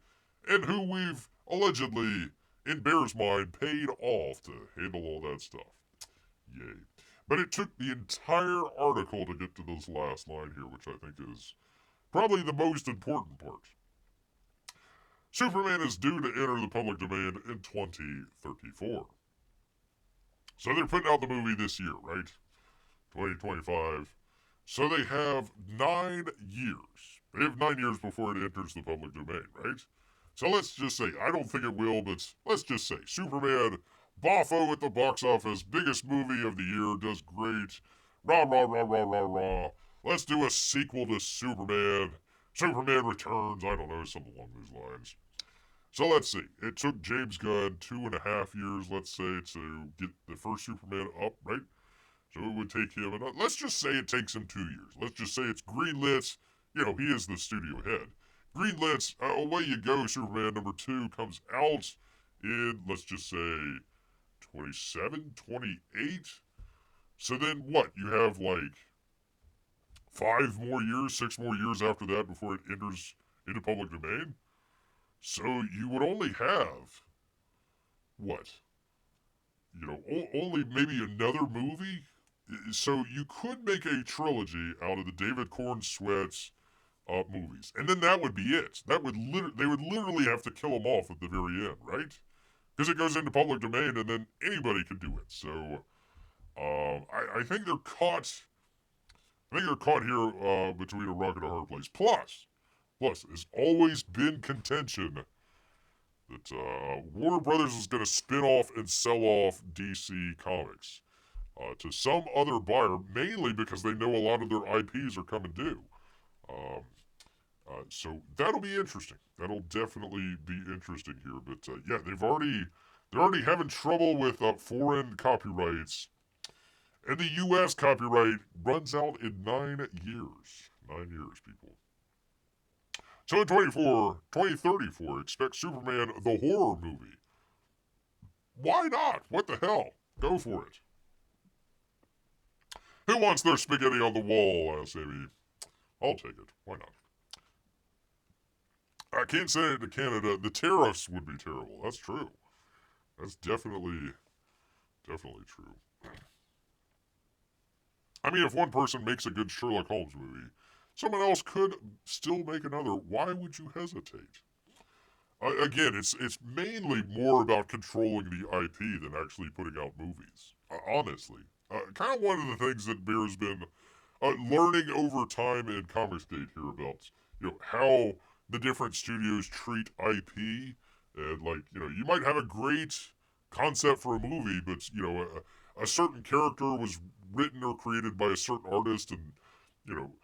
Speaker 1: and who we've allegedly, in Bear's mind, paid off to handle all that stuff. Yay. But it took the entire article to get to this last line here, which I think is probably the most important part. Superman is due to enter the public domain in 2034. So they're putting out the movie this year, right? 2025. So they have 9 years. They have 9 years before it enters the public domain, right? So let's just say, I don't think it will, but let's just say, Superman, boffo at the box office, biggest movie of the year, does great. Rah, rah, rah, rah, rah, rah. Let's do a sequel to Superman. Superman Returns, I don't know, something along those lines. So let's see. It took James Gunn 2.5 years, let's say, to get the first Superman up, right? So it would take him, and let's just say it takes him 2 years. Let's just say it's greenlit. You know, he is the studio head. Greenlit, away you go. Superman number 2 comes out in, let's just say, 27, 28. So then what? You have like 5 more years, 6 more years after that before it enters into public domain? So you would only have what? Only maybe another movie? So you could make a trilogy out of the David Corn Sweats movies, and then that would be it. They would literally have to kill him off at the very end, right? Because it goes into public domain, and then anybody can do it. So I think they're caught. I think they're caught here between a rock and a hard place. Plus, there's always been contention that Warner Brothers is going to spin off and sell off DC Comics to some other buyer, mainly because they know a lot of their IPs are coming due. Um, so that'll be interesting. That'll definitely be interesting here. But yeah, they're already having trouble with foreign copyrights, and the U.S. copyright runs out in 9 years. 9 years, people. So in 2034, expect Superman the horror movie. Why not? What the hell? Go for it. Who wants their spaghetti on the wall, Sammy? I'll take it. Why not? I can't say it to Canada. The tariffs would be terrible. That's true. That's definitely true. I mean, if one person makes a good Sherlock Holmes movie, someone else could still make another. Why would you hesitate? Again, it's mainly more about controlling the IP than actually putting out movies. Honestly, kind of one of the things that Bear's been learning over time in Comicsgate here about, how the different studios treat IP, and you might have a great concept for a movie, but a certain character was written or created by a certain artist, and you know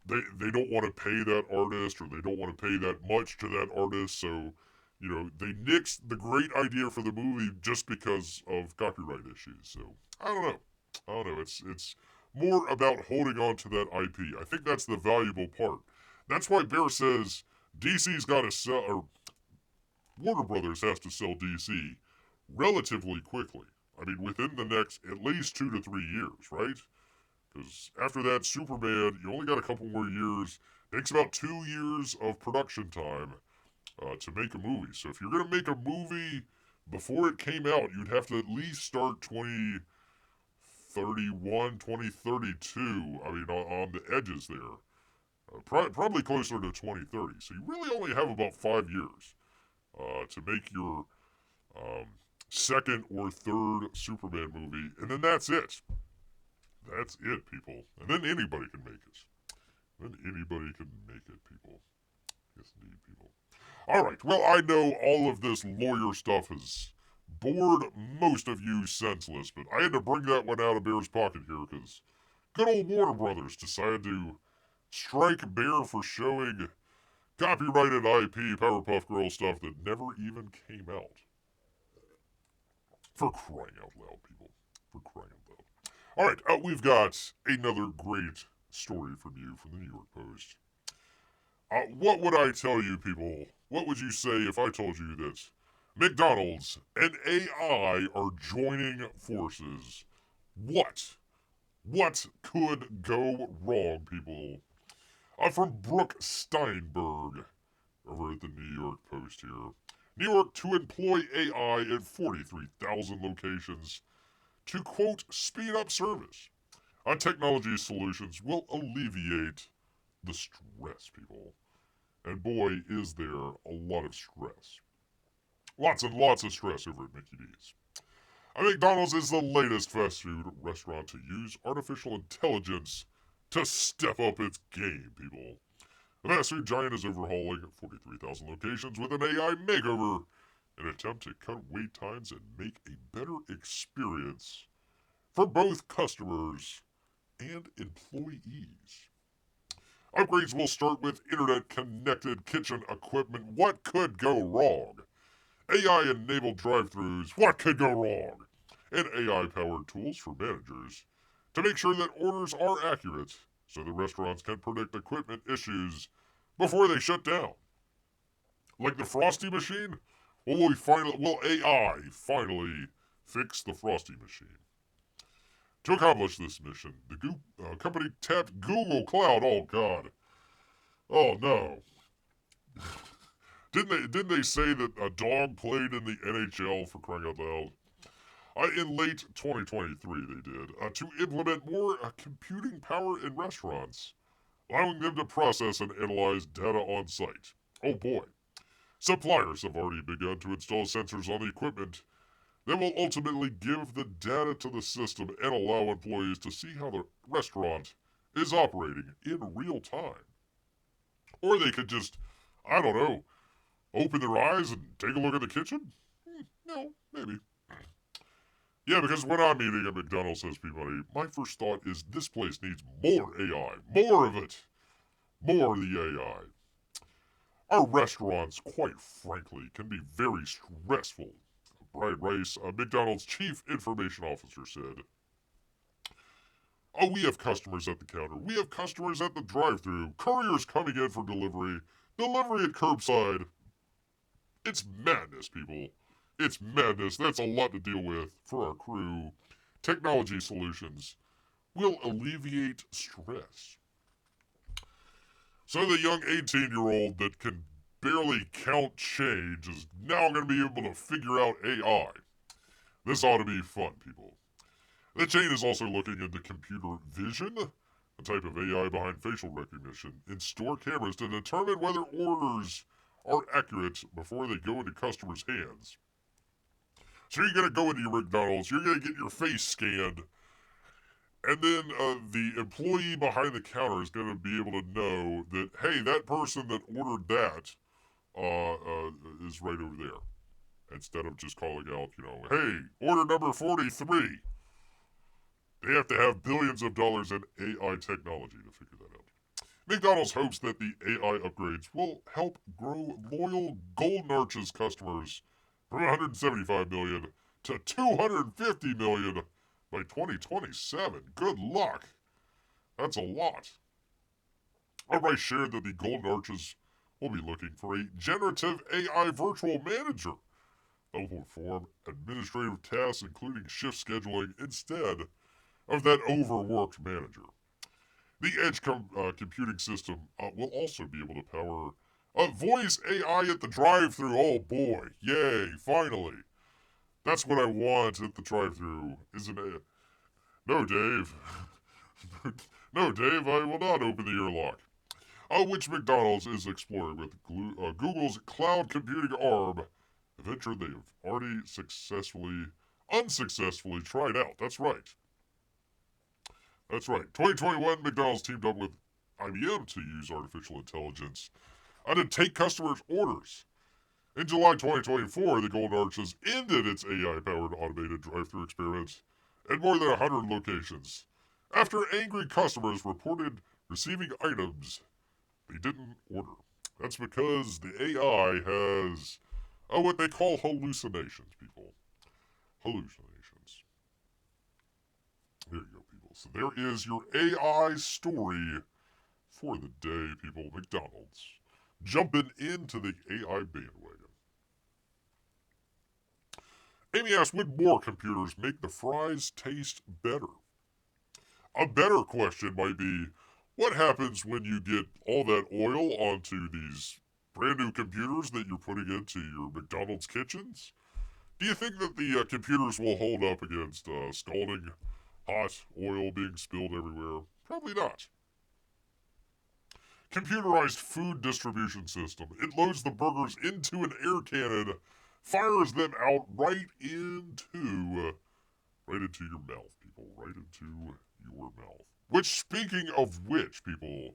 Speaker 1: they don't want to pay that artist, or they don't want to pay that much to that artist, so they nix the great idea for the movie just because of copyright issues. So I don't know. It's more about holding on to that IP. I think that's the valuable part. That's why Bear says DC's got to sell, or Warner Brothers has to sell DC relatively quickly. I mean, within the next at least 2 to 3 years, right? Because after that, Superman, you only got a couple more years. It takes about 2 years of production time to make a movie. So if you're going to make a movie before it came out, you'd have to at least start 2031, 2032. I mean, on the edges there. Probably closer to 2030. So you really only have about 5 years to make your second or third Superman movie. And then that's it. That's it, people. And then anybody can make it. People. Yes, indeed, people. Alright, well, I know all of this lawyer stuff has bored most of you senseless, but I had to bring that one out of Bear's pocket here, because good old Warner Brothers decided to strike Bear for showing copyrighted IP Powerpuff Girl stuff that never even came out. For crying out loud, people. For crying out loud. Alright, we've got another great story from you from the New York Post. What would I tell you, people? What would you say if I told you that McDonald's and AI are joining forces? What could go wrong, people? From Brooke Steinberg over at the New York Post here. New York to employ AI at 43,000 locations to, quote, speed up service. Technology solutions will alleviate the stress, people. And boy, is there a lot of stress. Lots and lots of stress over at Mickey D's. McDonald's is the latest fast food restaurant to use artificial intelligence to step up its game, people. The fast food giant is overhauling 43,000 locations with an AI makeover in an attempt to cut wait times and make a better experience for both customers and employees. Upgrades will start with internet-connected kitchen equipment. What could go wrong? AI-enabled drive-thrus. What could go wrong? And AI-powered tools for managers to make sure that orders are accurate so the restaurants can predict equipment issues before they shut down. Like the Frosty machine? Will AI finally fix the Frosty machine? To accomplish this mission, the company tapped Google Cloud. Oh, God. Oh, no. Didn't they say that a dog played in the NHL for crying out loud? In late 2023, they did to implement more computing power in restaurants, allowing them to process and analyze data on site. Oh boy. Suppliers have already begun to install sensors on the equipment that will ultimately give the data to the system and allow employees to see how the restaurant is operating in real time. Or they could just, I don't know, open their eyes and take a look at the kitchen? No, maybe. Yeah, because when I'm eating at McDonald's, says Peabody, my first thought is this place needs more AI. More of it. More of the AI. Our restaurants, quite frankly, can be very stressful. Brian Rice, McDonald's chief information officer, said, "Oh, we have customers at the counter. We have customers at the drive-thru. Couriers coming in for delivery. Delivery at curbside. It's madness, people. It's madness. That's a lot to deal with for our crew. Technology solutions will alleviate stress." So the young 18-year-old that can barely count change is now going to be able to figure out AI. This ought to be fun, people. The chain is also looking into computer vision, a type of AI behind facial recognition, in store cameras to determine whether orders are accurate before they go into customers' hands. So you're going to go into your McDonald's, you're going to get your face scanned, and then the employee behind the counter is going to be able to know that, hey, that person that ordered that is right over there. Instead of just calling out, hey, order number 43. They have to have billions of dollars in AI technology to figure that out. McDonald's hopes that the AI upgrades will help grow loyal Golden Arches customers from 175 million to 250 million by 2027. Good luck. That's a lot. Rice shared that the Golden Arches will be looking for a generative AI virtual manager that will perform administrative tasks, including shift scheduling, instead of that overworked manager. The edge computing system will also be able to power voice AI at the drive-thru. Oh boy, yay! Finally, that's what I want at the drive-thru, isn't it? No, Dave. No, Dave, I will not open the airlock. Which McDonald's is exploring with Google's cloud computing arm, a venture they have already unsuccessfully tried out. That's right. 2021, McDonald's teamed up with IBM to use artificial intelligence to take customers' orders. In July 2024, the Golden Arches ended its AI-powered automated drive-thru experiment at more than 100 locations after angry customers reported receiving items they didn't order. That's because the AI has what they call hallucinations, people. Hallucinations. There you go, people. So there is your AI story for the day, people. McDonald's jumping into the AI bandwagon. Amy asks, would more computers make the fries taste better? A better question might be, what happens when you get all that oil onto these brand new computers that you're putting into your McDonald's kitchens? Do you think that the computers will hold up against scalding hot oil being spilled everywhere? Probably not. Computerized food distribution system. It loads the burgers into an air cannon, fires them out right into your mouth, people. Right into your mouth. Which, speaking of which, people,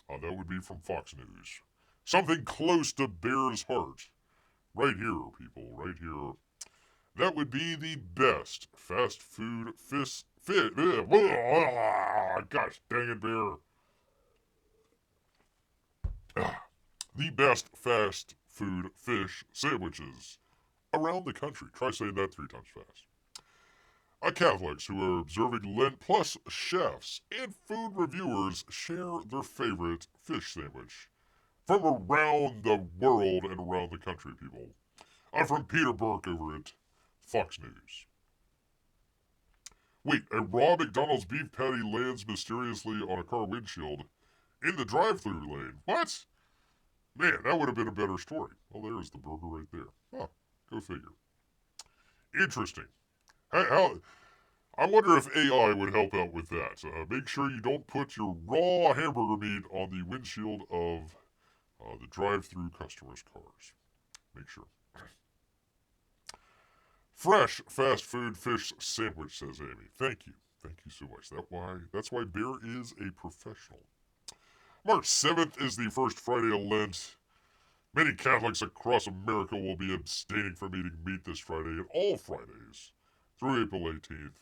Speaker 1: that would be from Fox News. Something close to Bear's heart. Right here, people, right here. That would be the best fast food gosh dang it, Bear. The best fast food fish sandwiches around the country. Try saying that 3 times fast. Catholics who are observing Lent, plus chefs and food reviewers share their favorite fish sandwich from around the world and around the country, people. I'm from Peter Burke over at Fox News. Wait, a raw McDonald's beef patty lands mysteriously on a car windshield in the drive-thru lane. What? Man, that would have been a better story. Well, there's the burger right there. Huh, go figure. Interesting. How I wonder if AI would help out with that. Make sure you don't put your raw hamburger meat on the windshield of the drive-thru customers' cars. Make sure. Fresh fast food fish sandwich, says Amy. Thank you. Thank you so much. That's why Bear is a professional. March 7th is the first Friday of Lent. Many Catholics across America will be abstaining from eating meat this Friday and all Fridays through April 18th.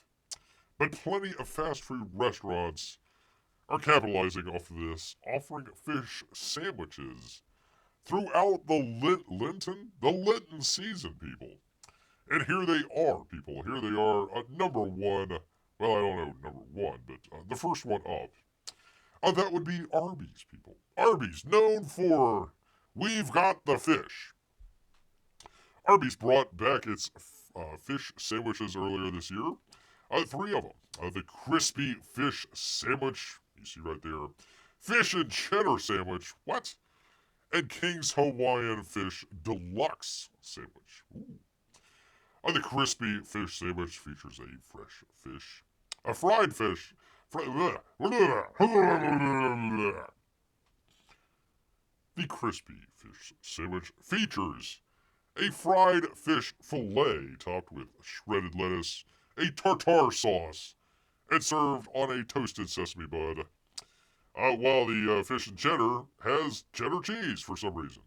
Speaker 1: But plenty of fast food restaurants are capitalizing off of this, offering fish sandwiches throughout the Lenten season, people. And here they are, people. Here they are, number one. Well, I don't know number one, but the first one up. That would be Arby's, people. Arby's, known for we've got the fish. Arby's brought back its fish sandwiches earlier this year. 3 of them. The crispy fish sandwich, you see right there. Fish and cheddar sandwich, what? And King's Hawaiian Fish Deluxe sandwich. Ooh. The crispy fish sandwich features a fresh fish. A fried fish. The crispy fish sandwich features a fried fish fillet topped with shredded lettuce, a tartare sauce, and served on a toasted sesame bud. While the fish and cheddar has cheddar cheese for some reason.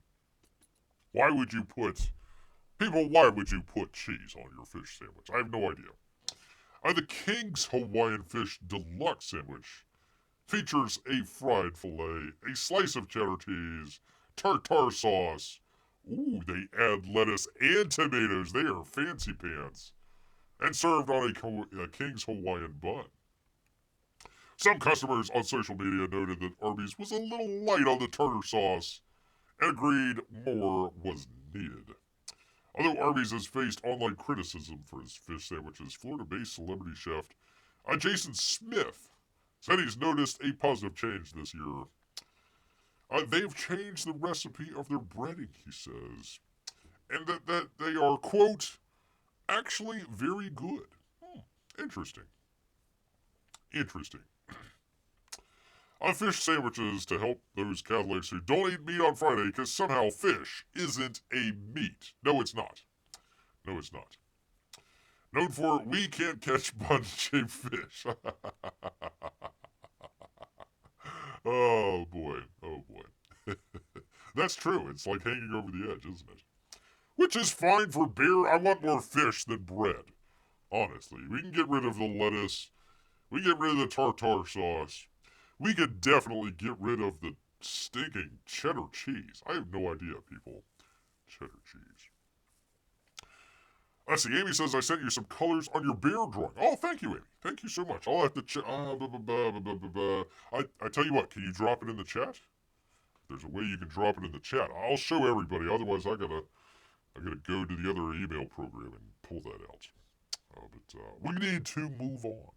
Speaker 1: Why would you put cheese on your fish sandwich? I have no idea. The King's Hawaiian Fish Deluxe sandwich features a fried fillet, a slice of cheddar cheese, tartare sauce. Ooh, they add lettuce and tomatoes. They are fancy pants. And served on a King's Hawaiian bun. Some customers on social media noted that Arby's was a little light on the tartar sauce and agreed more was needed. Although Arby's has faced online criticism for his fish sandwiches, Florida-based celebrity chef Jason Smith said he's noticed a positive change this year. They've changed the recipe of their breading, he says, and that they are, quote, actually very good. Interesting. Fish sandwiches to help those Catholics who don't eat meat on Friday because somehow fish isn't a meat. No, it's not. Known for we can't catch bun-shaped fish. Oh boy. That's true. It's like hanging over the edge, isn't it? Which is fine for beer. I want more fish than bread. Honestly, we can get rid of the lettuce. We can get rid of the tartare sauce. We could definitely get rid of the stinking cheddar cheese. I have no idea, people. Cheddar cheese. Let's see, Amy says I sent you some colors on your bear drawing. Oh, thank you, Amy. Thank you so much. I'll have to check. I tell you what, can you drop it in the chat? There's a way you can drop it in the chat. I'll show everybody. Otherwise, I gotta go to the other email program and pull that out. But we need to move on.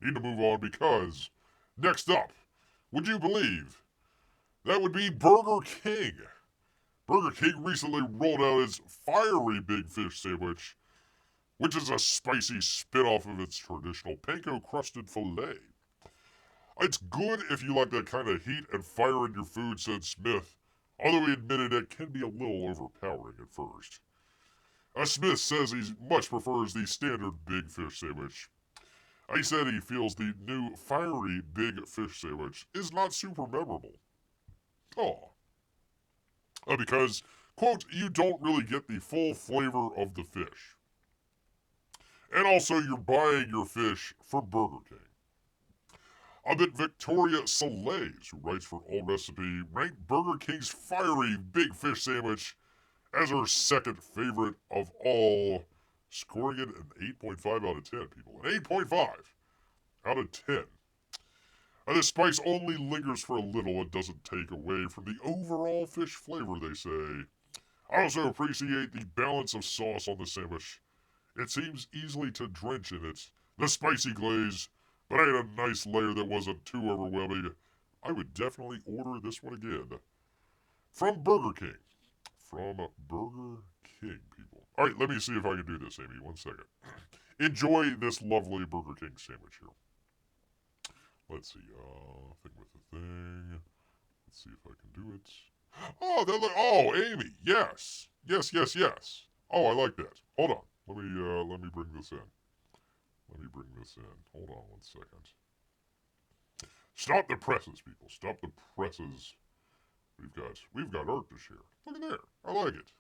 Speaker 1: Need to move on because next up, would you believe, that would be Burger King. Burger King recently rolled out its fiery big fish sandwich, which is a spicy spin-off of its traditional panko-crusted filet. It's good if you like that kind of heat and fire in your food, said Smith, although he admitted it can be a little overpowering at first. Smith says he much prefers the standard big fish sandwich. He said he feels the new fiery big fish sandwich is not super memorable. Because, quote, you don't really get the full flavor of the fish. And also, you're buying your fish from Burger King. But Victoria Soleils, who writes for All Recipe, ranked Burger King's fiery big fish sandwich as her second favorite of all, scoring it an 8.5 out of 10, people. An 8.5 out of 10. The spice only lingers for a little and doesn't take away from the overall fish flavor, they say. I also appreciate the balance of sauce on the sandwich. It seems easily to drench in it. The spicy glaze, but I had a nice layer that wasn't too overwhelming. I would definitely order this one again. From Burger King. From Burger King, people. Alright, let me see if I can do this, Amy. 1 second. Enjoy this lovely Burger King sandwich here. Let's see, thing with the thing. Let's see if I can do it. Oh, Amy, yes. Yes. Oh, I like that. Hold on. Let me bring this in. Hold on 1 second. Stop the presses, people. Stop the presses. We've got art to share. Look at there. I like it.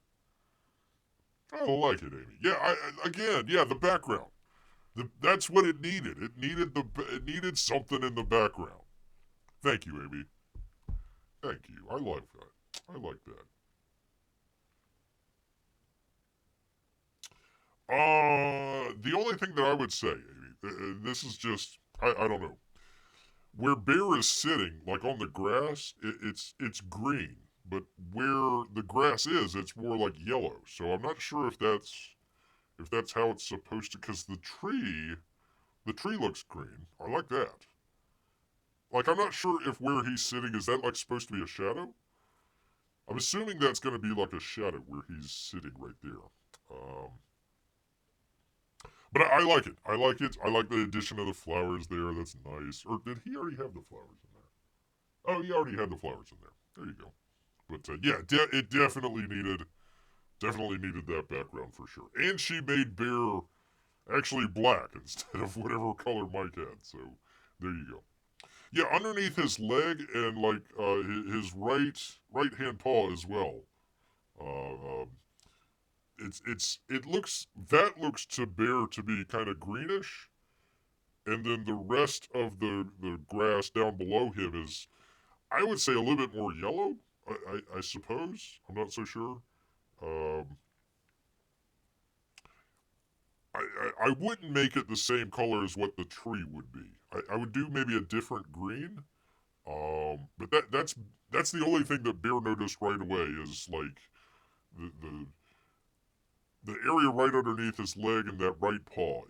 Speaker 1: Amy. Yeah, the background. That's what it needed. It needed something in the background. Thank you, Amy. Thank you. I like that. The only thing that I would say, Amy, this is just, I don't know. Where Bear is sitting, like on the grass, it's green. But where the grass is, it's more like yellow. So I'm not sure if that's how it's supposed to, because the tree looks green. I like that. Like, I'm not sure if where he's sitting, is that like supposed to be a shadow? I'm assuming that's going to be like a shadow where he's sitting right there. But I like it. I like the addition of the flowers there. That's nice. Or did he already have the flowers in there? Oh, he already had the flowers in there. There you go. But it definitely needed that background for sure. And she made Bear actually black instead of whatever color Mike had. So there you go. Yeah, underneath his leg and like his right hand paw as well. Uh, it looks to Bear to be kind of greenish, and then the rest of the grass down below him is, I would say, a little bit more yellow. I suppose. I'm not so sure. Um, I wouldn't make it the same color as what the tree would be. I would do maybe a different green. But that's the only thing that Bear noticed right away is like the the area right underneath his leg and that right paw.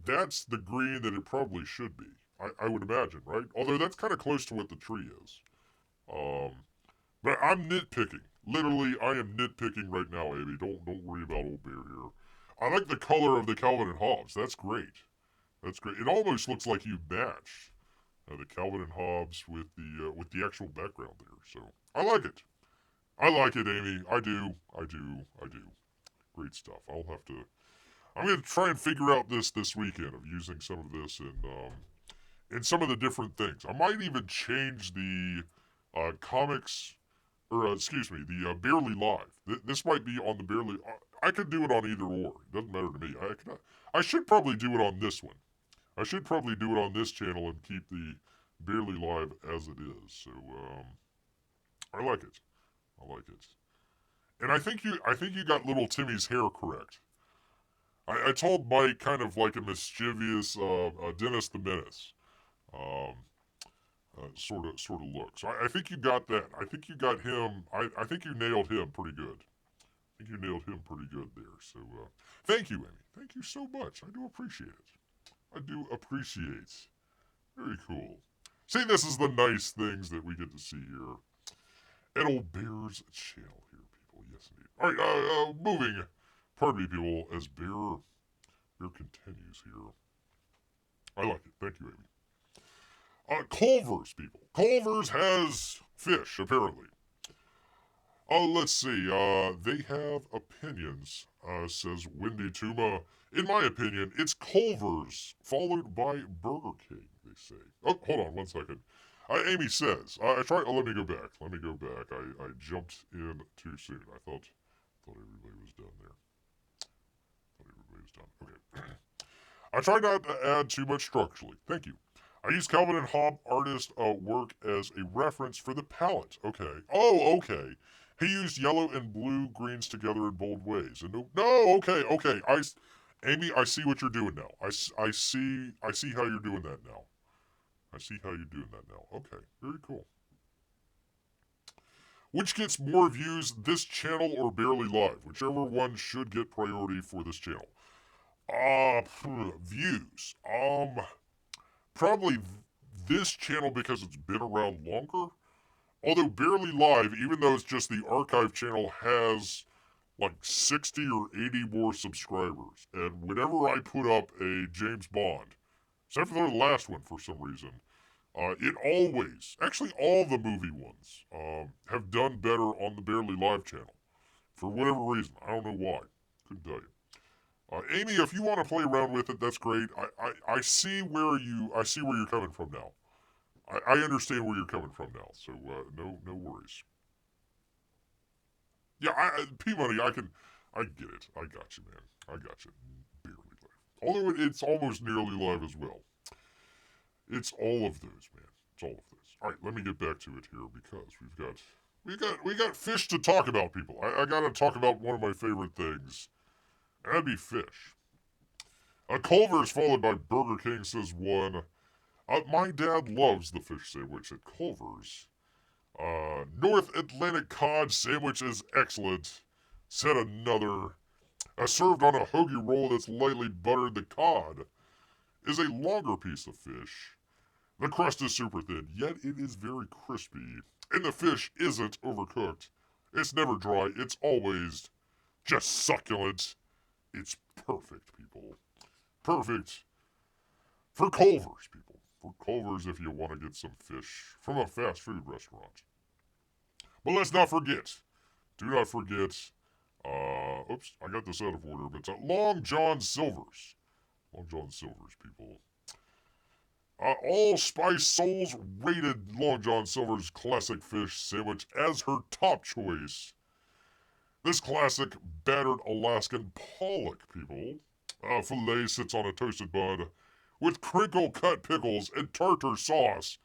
Speaker 1: That's the green that it probably should be. I would imagine, right? Although that's kind of close to what the tree is. Um, but I'm nitpicking. Literally, I am nitpicking right now, Amy. Don't worry about old Bear here. I like the color of the Calvin and Hobbes. That's great. That's great. It almost looks like you matched the Calvin and Hobbes with the actual background there. So I like it. I like it, Amy. I do. Great stuff. I'm gonna try and figure out this weekend of using some of this in some of the different things. I might even change the comics, or excuse me, the Barely Live. This might be on the Barely. I could do it on either or. It doesn't matter to me. I should probably do it on this one. I should probably do it on this channel and keep the Barely Live as it is. So I like it. And I think you got little Timmy's hair correct. I told Mike kind of like a mischievous Dennis the Menace sort of look. So I think you got that. I think you got him. I think you nailed him pretty good. There. So thank you, Amy. Thank you so much. I do appreciate it. Very cool. See, this is the nice things that we get to see here at Old Bear's channel here, people. Yes, indeed. All right, moving. Pardon me, people, as Bear continues here. I like it. Thank you, Amy. Culver's, people. Culver's has fish, apparently. Let's see. They have opinions, says Wendy Tuma. In my opinion, it's Culver's, followed by Burger King, they say. Oh, hold on 1 second. Amy says, I tried, let me go back. I jumped in too soon. I thought everybody was done there. Okay. I try not to add too much structurally. Thank you. I use Calvin and Hobbes artist work as a reference for the palette. Okay. Oh, okay. He used yellow and blue greens together in bold ways. And okay. Amy, I see what you're doing now. I see how you're doing that now. Okay, very cool. Which gets more views, this channel or Barely Live? Whichever one should get priority for this channel. Views. Probably this channel, because it's been around longer, although barely live, even though it's just the archive channel, has like 60 or 80 more subscribers. And whenever I put up a James Bond, except for the last one for some reason, it always, actually all the movie ones, have done better on the Barely Live channel. For whatever reason. I don't know why. Couldn't tell you. Amy, if you want to play around with it, that's great. I see where you're coming from now. I understand where you're coming from now, so no worries. Yeah, P-Money, I get it. I got you, man. I got you. Barely live. Although it's almost nearly live as well. It's all of those, man. It's all of those. All right, let me get back to it here because we got fish to talk about, people. I gotta talk about one of my favorite things. And that'd be fish. Culver's followed by Burger King says one. My dad loves the fish sandwich at Culver's. North Atlantic cod sandwich is excellent, said another. Served on a hoagie roll that's lightly buttered, the cod is a longer piece of fish. The crust is super thin, yet it is very crispy. And the fish isn't overcooked. It's never dry, it's always just succulent. It's perfect, people. Perfect for Culver's, people. For Culver's if you want to get some fish from a fast food restaurant. But let's not forget, do not forget, oops, I got this out of order, but it's Long John Silver's. Long John Silver's, people. All Spice Souls rated Long John Silver's classic fish sandwich as her top choice. This classic battered Alaskan pollock, people. Filet sits on a toasted bun with crinkle-cut pickles and tartar sauce.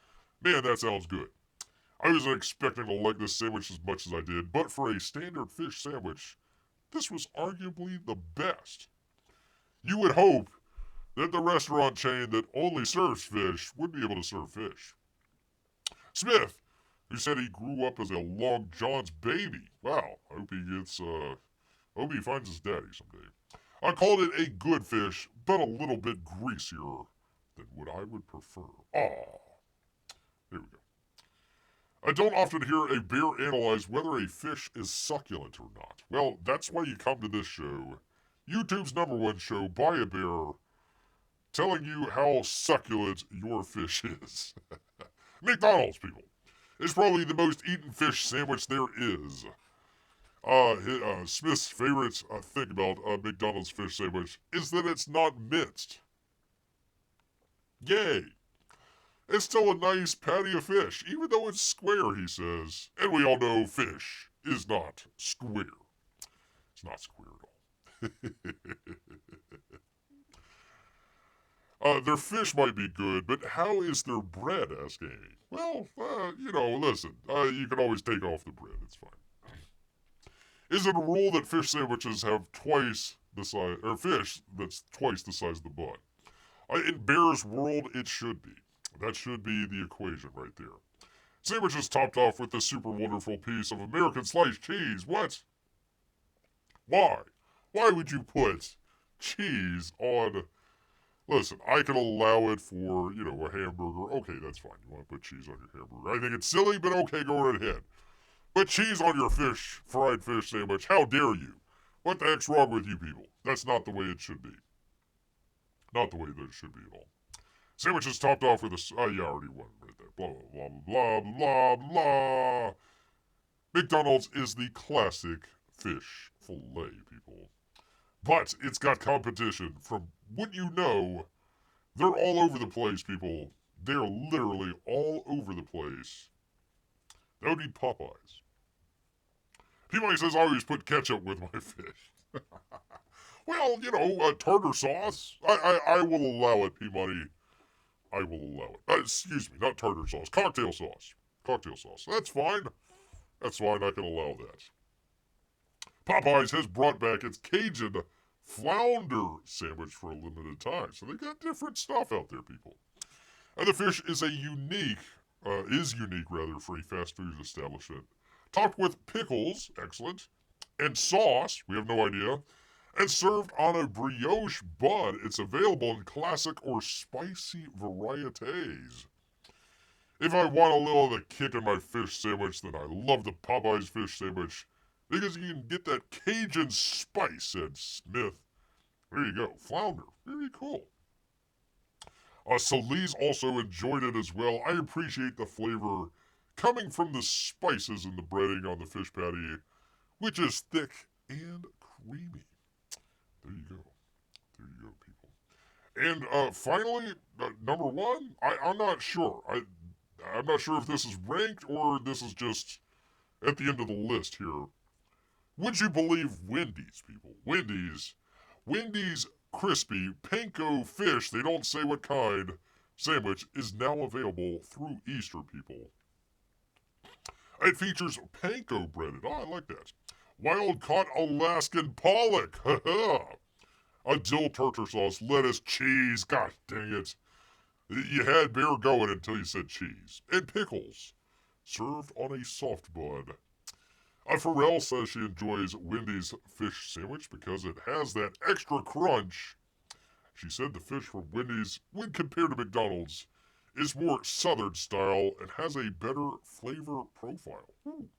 Speaker 1: Man, that sounds good. I wasn't expecting to like this sandwich as much as I did, but for a standard fish sandwich, this was arguably the best. You would hope that the restaurant chain that only serves fish would be able to serve fish. Smith, who said he grew up as a Long John's baby. Wow, I hope he finds his daddy someday. I called it a good fish, but a little bit greasier than what I would prefer. Ah, there we go. I don't often hear a bear analyze whether a fish is succulent or not. Well, that's why you come to this show. YouTube's #1 show, Buy a Bear, telling you how succulent your fish is. McDonald's, people. It's probably the most eaten fish sandwich there is. Smith's favorite thing about McDonald's fish sandwich is that it's not minced. Yay! It's still a nice patty of fish, even though it's square, he says. And we all know fish is not square. It's not square at all. Their fish might be good, but how is their bread, asked Amy. Well, listen, you can always take off the bread, it's fine. Is it a rule that fish sandwiches have twice the size, or fish that's twice the size of the bun? In Bear's world, it should be. That should be the equation right there. Sandwich is topped off with a super wonderful piece of American sliced cheese. What? Why? Why would you put cheese on... Listen, I can allow it for, a hamburger. Okay, that's fine. You want to put cheese on your hamburger. I think it's silly, but okay, go right ahead. But cheese on your fried fish sandwich, how dare you? What the heck's wrong with you people? That's not the way it should be. Not the way that it should be at all. Sandwich is topped off with a... I already won right there. Blah, blah, blah, blah, blah, blah. McDonald's is the classic fish fillet, people. But it's got competition from what you know. They're all over the place, people. They're literally all over the place. That would be Popeyes. P-Money says I always put ketchup with my fish. Well, tartar sauce. I will allow it, P-Money. I will allow it. Excuse me, not tartar sauce. Cocktail sauce. Cocktail sauce. That's fine. That's fine. I can allow that. Popeyes has brought back its Cajun flounder sandwich for a limited time. So they got different stuff out there, people. And the fish is unique for a fast food establishment. Topped with pickles, excellent, and sauce, we have no idea, and served on a brioche bun. It's available in classic or spicy varieties. If I want a little of the kick in my fish sandwich, then I love the Popeyes fish sandwich because you can get that Cajun spice, said Smith. There you go. Flounder. Very cool. So Lee's also enjoyed it as well. I appreciate the flavor coming from the spices in the breading on the fish patty, which is thick and creamy. There you go. There you go, people. And finally, number one, I'm not sure. I'm not sure if this is ranked or this is just at the end of the list here. Would you believe Wendy's, people? Wendy's crispy panko fish, they don't say what kind, sandwich is now available through Easter, people. It features panko breaded. Oh, I like that. Wild caught Alaskan pollock. A dill tartar sauce, lettuce, cheese. God dang it. You had beer going until you said cheese. And pickles. Served on a soft bun. Pharrell says she enjoys Wendy's fish sandwich because it has that extra crunch. She said the fish from Wendy's, when compared to McDonald's, is more southern style and has a better flavor profile. Ooh.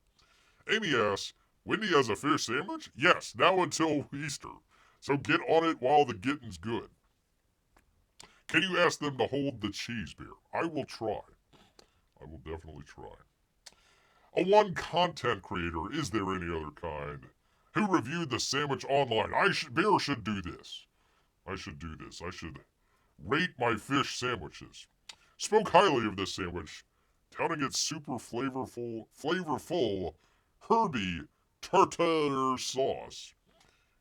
Speaker 1: Amy asks, Wendy has a fish sandwich? Yes, now until Easter. So get on it while the getting's good. Can you ask them to hold the cheese beer? I will try. I will definitely try. A one content creator, is there any other kind, who reviewed the sandwich online. Bear should do this. I should do this. I should rate my fish sandwiches. Spoke highly of this sandwich, touting its super flavorful herby tartare sauce,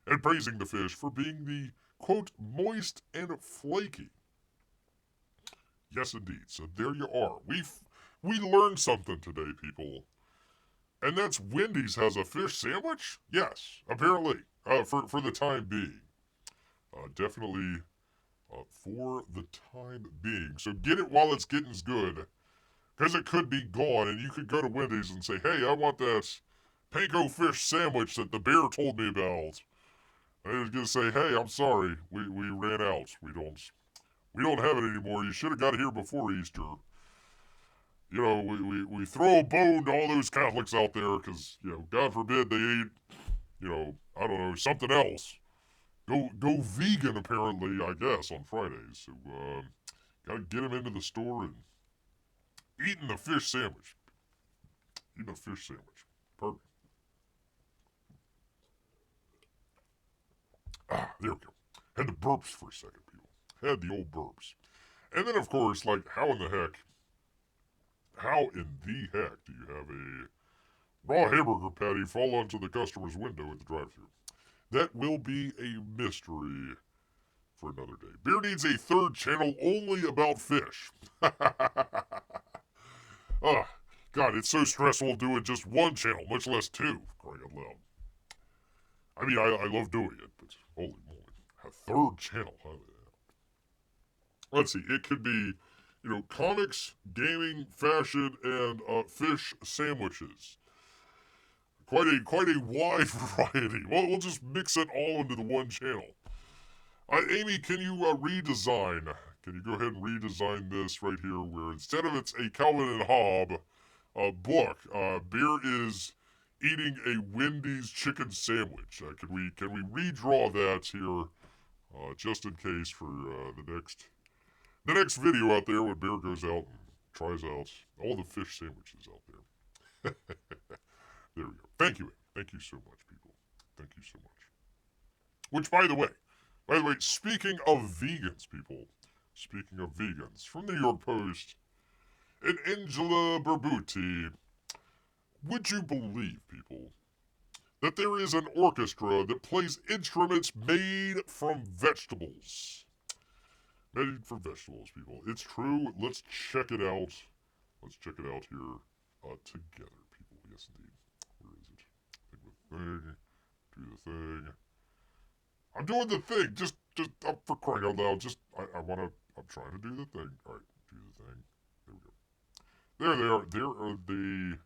Speaker 1: and praising the fish for being the, quote, moist and flaky. Yes, indeed. So there you are. We learned something today, people. And that's Wendy's has a fish sandwich? Yes, apparently, for the time being. Definitely for the time being. So get it while it's getting good, because it could be gone, and you could go to Wendy's and say, hey, I want that panko fish sandwich that the bear told me about. And they're going to say, hey, I'm sorry, we ran out. We don't have it anymore. You should have got it here before Easter. You know, we throw a bone to all those Catholics out there because, you know, God forbid they eat, you know, I don't know, something else. Go vegan, apparently, I guess, on Fridays. So, gotta get them into the store and eating a fish sandwich. Eating a fish sandwich. Perfect. There we go. Had the burps for a second, people. Had the old burps. And then, of course, like, how in the heck do you have a raw hamburger patty fall onto the customer's window at the drive-thru? That will be a mystery for another day. Beer needs a third channel only about fish. God, it's so stressful doing just one channel, much less two, crying out loud. I mean, I love doing it, but holy moly. A third channel, huh? Let's see, it could be, you know, comics, gaming, fashion, and fish sandwiches. Quite a wide variety. Well, we'll just mix it all into the one channel. Amy, can you redesign? Can you go ahead and redesign this right here, where instead of it's a Calvin and Hobbes book, Beer is eating a Wendy's chicken sandwich. Can we redraw that here, just in case for the next video out there when Bear goes out and tries out all the fish sandwiches out there. There we go. Thank you so much, people. Thank you so much. Which, by the way, speaking of vegans, people, from the New York Post, and Angela Barbuti, would you believe, people, that there is an orchestra that plays instruments made from vegetables? Made from vegetables, people. It's true. Let's check it out. Let's check it out here together, people. Yes, indeed. Where is it? Think the thing. Do the thing. I'm doing the thing. Just for crying out loud. I'm trying to do the thing. All right, do the thing. There we go. There they are. There are the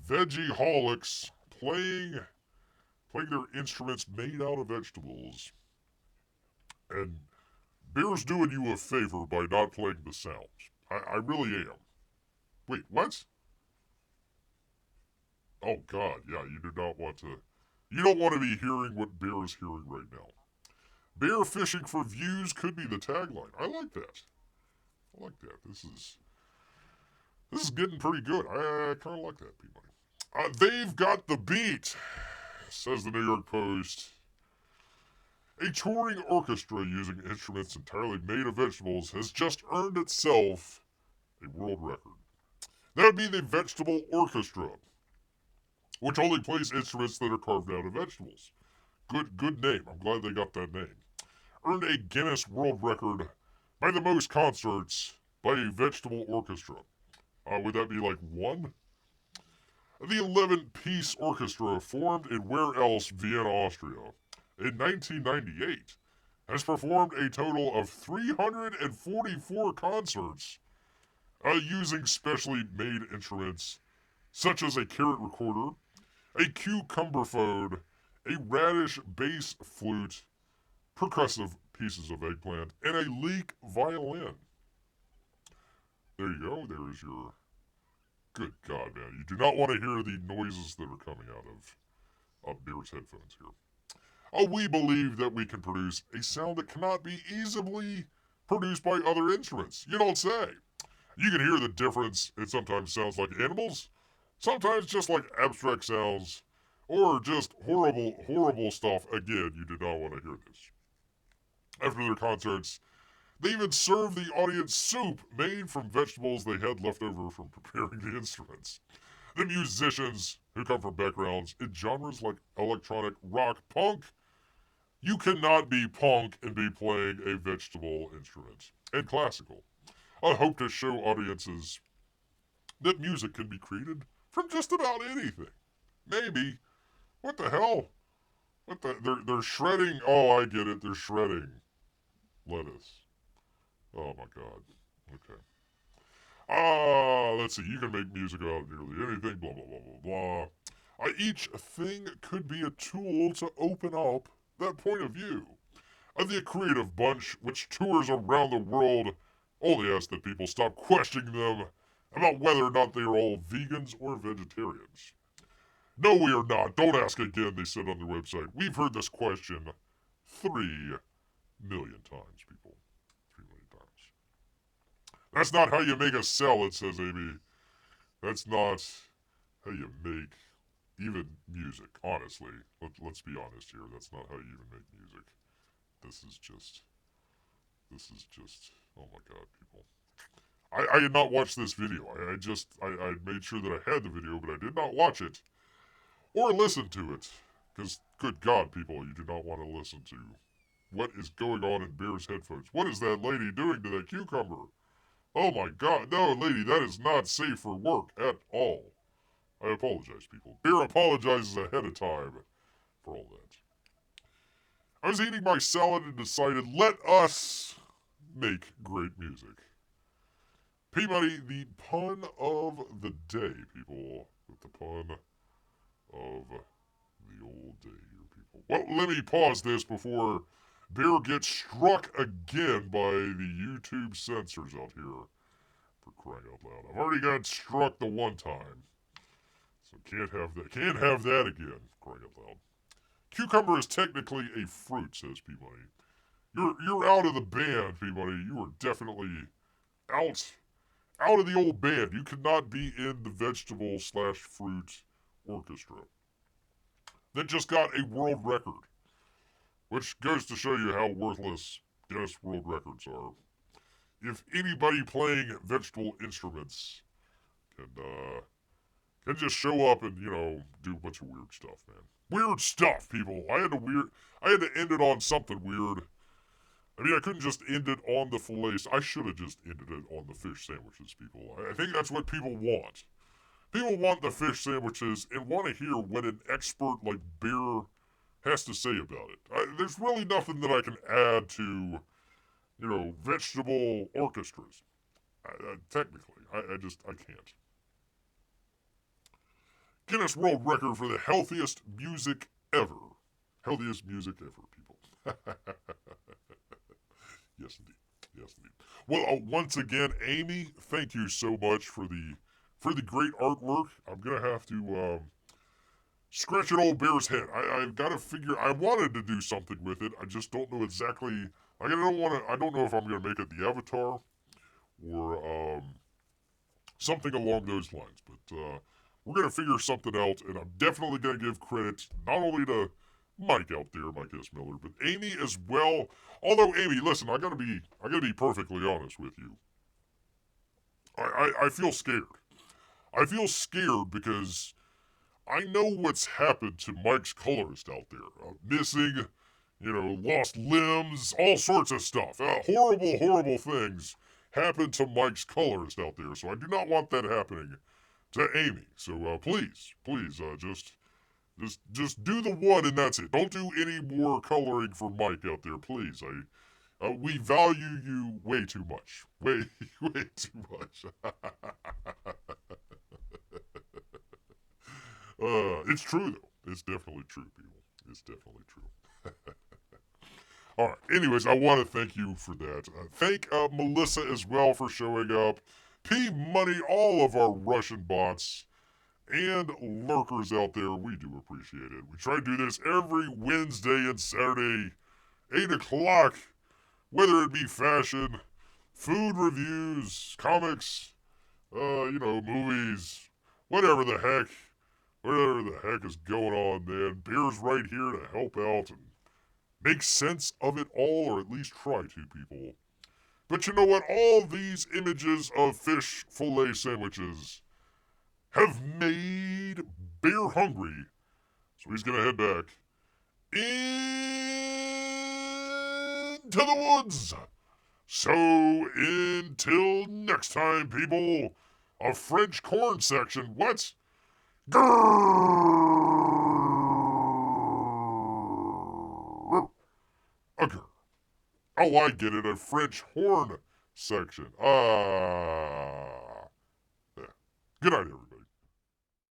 Speaker 1: Veggieholics playing their instruments made out of vegetables. And Bear's doing you a favor by not playing the sounds. I really am. Wait, what? Oh God, yeah, you do not want to. You don't want to be hearing what Bear is hearing right now. Bear fishing for views could be the tagline. I like that. I like that. This is getting pretty good. I kind of like that, Peabody. They've got the beat, says the New York Post. A touring orchestra using instruments entirely made of vegetables has just earned itself a world record. That would be the Vegetable Orchestra, which only plays instruments that are carved out of vegetables. Good name. I'm glad they got that name. Earned a Guinness World Record by the most concerts by a vegetable orchestra. Would that be like one? The 11-piece orchestra formed in where else? Vienna, Austria, in 1998, has performed a total of 344 concerts using specially made instruments such as a carrot recorder, a cucumber phone, a radish bass flute, percussive pieces of eggplant, and a leek violin. There you go. There is your... Good God, man. You do not want to hear the noises that are coming out of Bear's headphones here. We believe that we can produce a sound that cannot be easily produced by other instruments. You don't say. You can hear the difference. It sometimes sounds like animals, sometimes just like abstract sounds, or just horrible stuff. Again, you do not want to hear this. After their concerts, they even served the audience soup made from vegetables they had left over from preparing the instruments. The musicians, who come from backgrounds in genres like electronic, rock, punk, you cannot be punk and be playing a vegetable instrument, and classical. I hope to show audiences that music can be created from just about anything. Maybe. What the hell? They're shredding. Oh, I get it. They're shredding lettuce. Oh my God. Okay. Let's see. You can make music out of nearly anything. Blah blah blah blah blah. Each thing could be a tool to open up that point of view. The creative bunch, which tours around the world, only asks that people stop questioning them about whether or not they are all vegans or vegetarians. No, we are not. Don't ask again, they said on their website. We've heard this question 3 million times, people. 3 million times. That's not how you make a salad, says Amy. That's not how you make even music, honestly. Let's be honest here. That's not how you even make music. This is just, oh my God, people. I did not watch this video. I made sure that I had the video, but I did not watch it or listen to it. Because, good God, people, you do not want to listen to what is going on in Bear's headphones. What is that lady doing to that cucumber? Oh my God, no, lady, that is not safe for work at all. I apologize, people. Bear apologizes ahead of time for all that. I was eating my salad and decided, let us make great music. Peabody, the pun of the day, people. With the pun of the old day here, people. Well, let me pause this before Bear gets struck again by the YouTube censors out here. For crying out loud. I've already got struck the one time. So can't have that. Can't have that again. Crying out loud. Cucumber is technically a fruit, says Peabody. You're out of the band, Peabody. You are definitely out of the old band. You cannot be in the vegetable/fruit orchestra that just got a world record, which goes to show you how worthless Guinness World Records are. If anybody playing vegetable instruments can just show up and, do a bunch of weird stuff, man. Weird stuff, people. I had to end it on something weird. I mean, I couldn't just end it on the fillets. I should have just ended it on the fish sandwiches, people. I think that's what people want. People want the fish sandwiches and want to hear what an expert like Bear has to say about it. There's really nothing that I can add to, vegetable orchestras. Technically, I can't. Guinness World Record for the healthiest music ever. Healthiest music ever, people. Yes, indeed. Yes, indeed. Well, once again, Amy, thank you so much for the for the great artwork. I'm gonna have to scratch an old bear's head. I've got to figure. I wanted to do something with it. I just don't know exactly. I don't want to. I don't know if I'm gonna make it the avatar or something along those lines. But we're gonna figure something out, and I'm definitely gonna give credit not only to Mike out there, Mike S. Miller, but Amy as well. Although Amy, listen, I gotta be perfectly honest with you. I feel scared. I feel scared because I know what's happened to Mike's colorist out there. Missing, lost limbs, all sorts of stuff. Horrible, horrible things happen to Mike's colorist out there. So I do not want that happening to Amy. So please, just do the one and that's it. Don't do any more coloring for Mike out there, please. We value you way too much. Way too much. It's true though. It's definitely true, people. It's definitely true. All right. Anyways, I want to thank you for that. Thank Melissa as well for showing up. P Money, all of our Russian bots and lurkers out there. We do appreciate it. We try to do this every Wednesday and Saturday, 8 o'clock. Whether it be fashion, food reviews, comics, movies, whatever the heck is going on, man. Bear's right here to help out and make sense of it all, or at least try to, people. But you know what? All these images of fish fillet sandwiches have made Bear hungry. So he's gonna head back into the woods. So until next time, people, a French corn section. What? Grrr. A grrr. Oh, I get it. A French horn section. Yeah. Good night, everybody.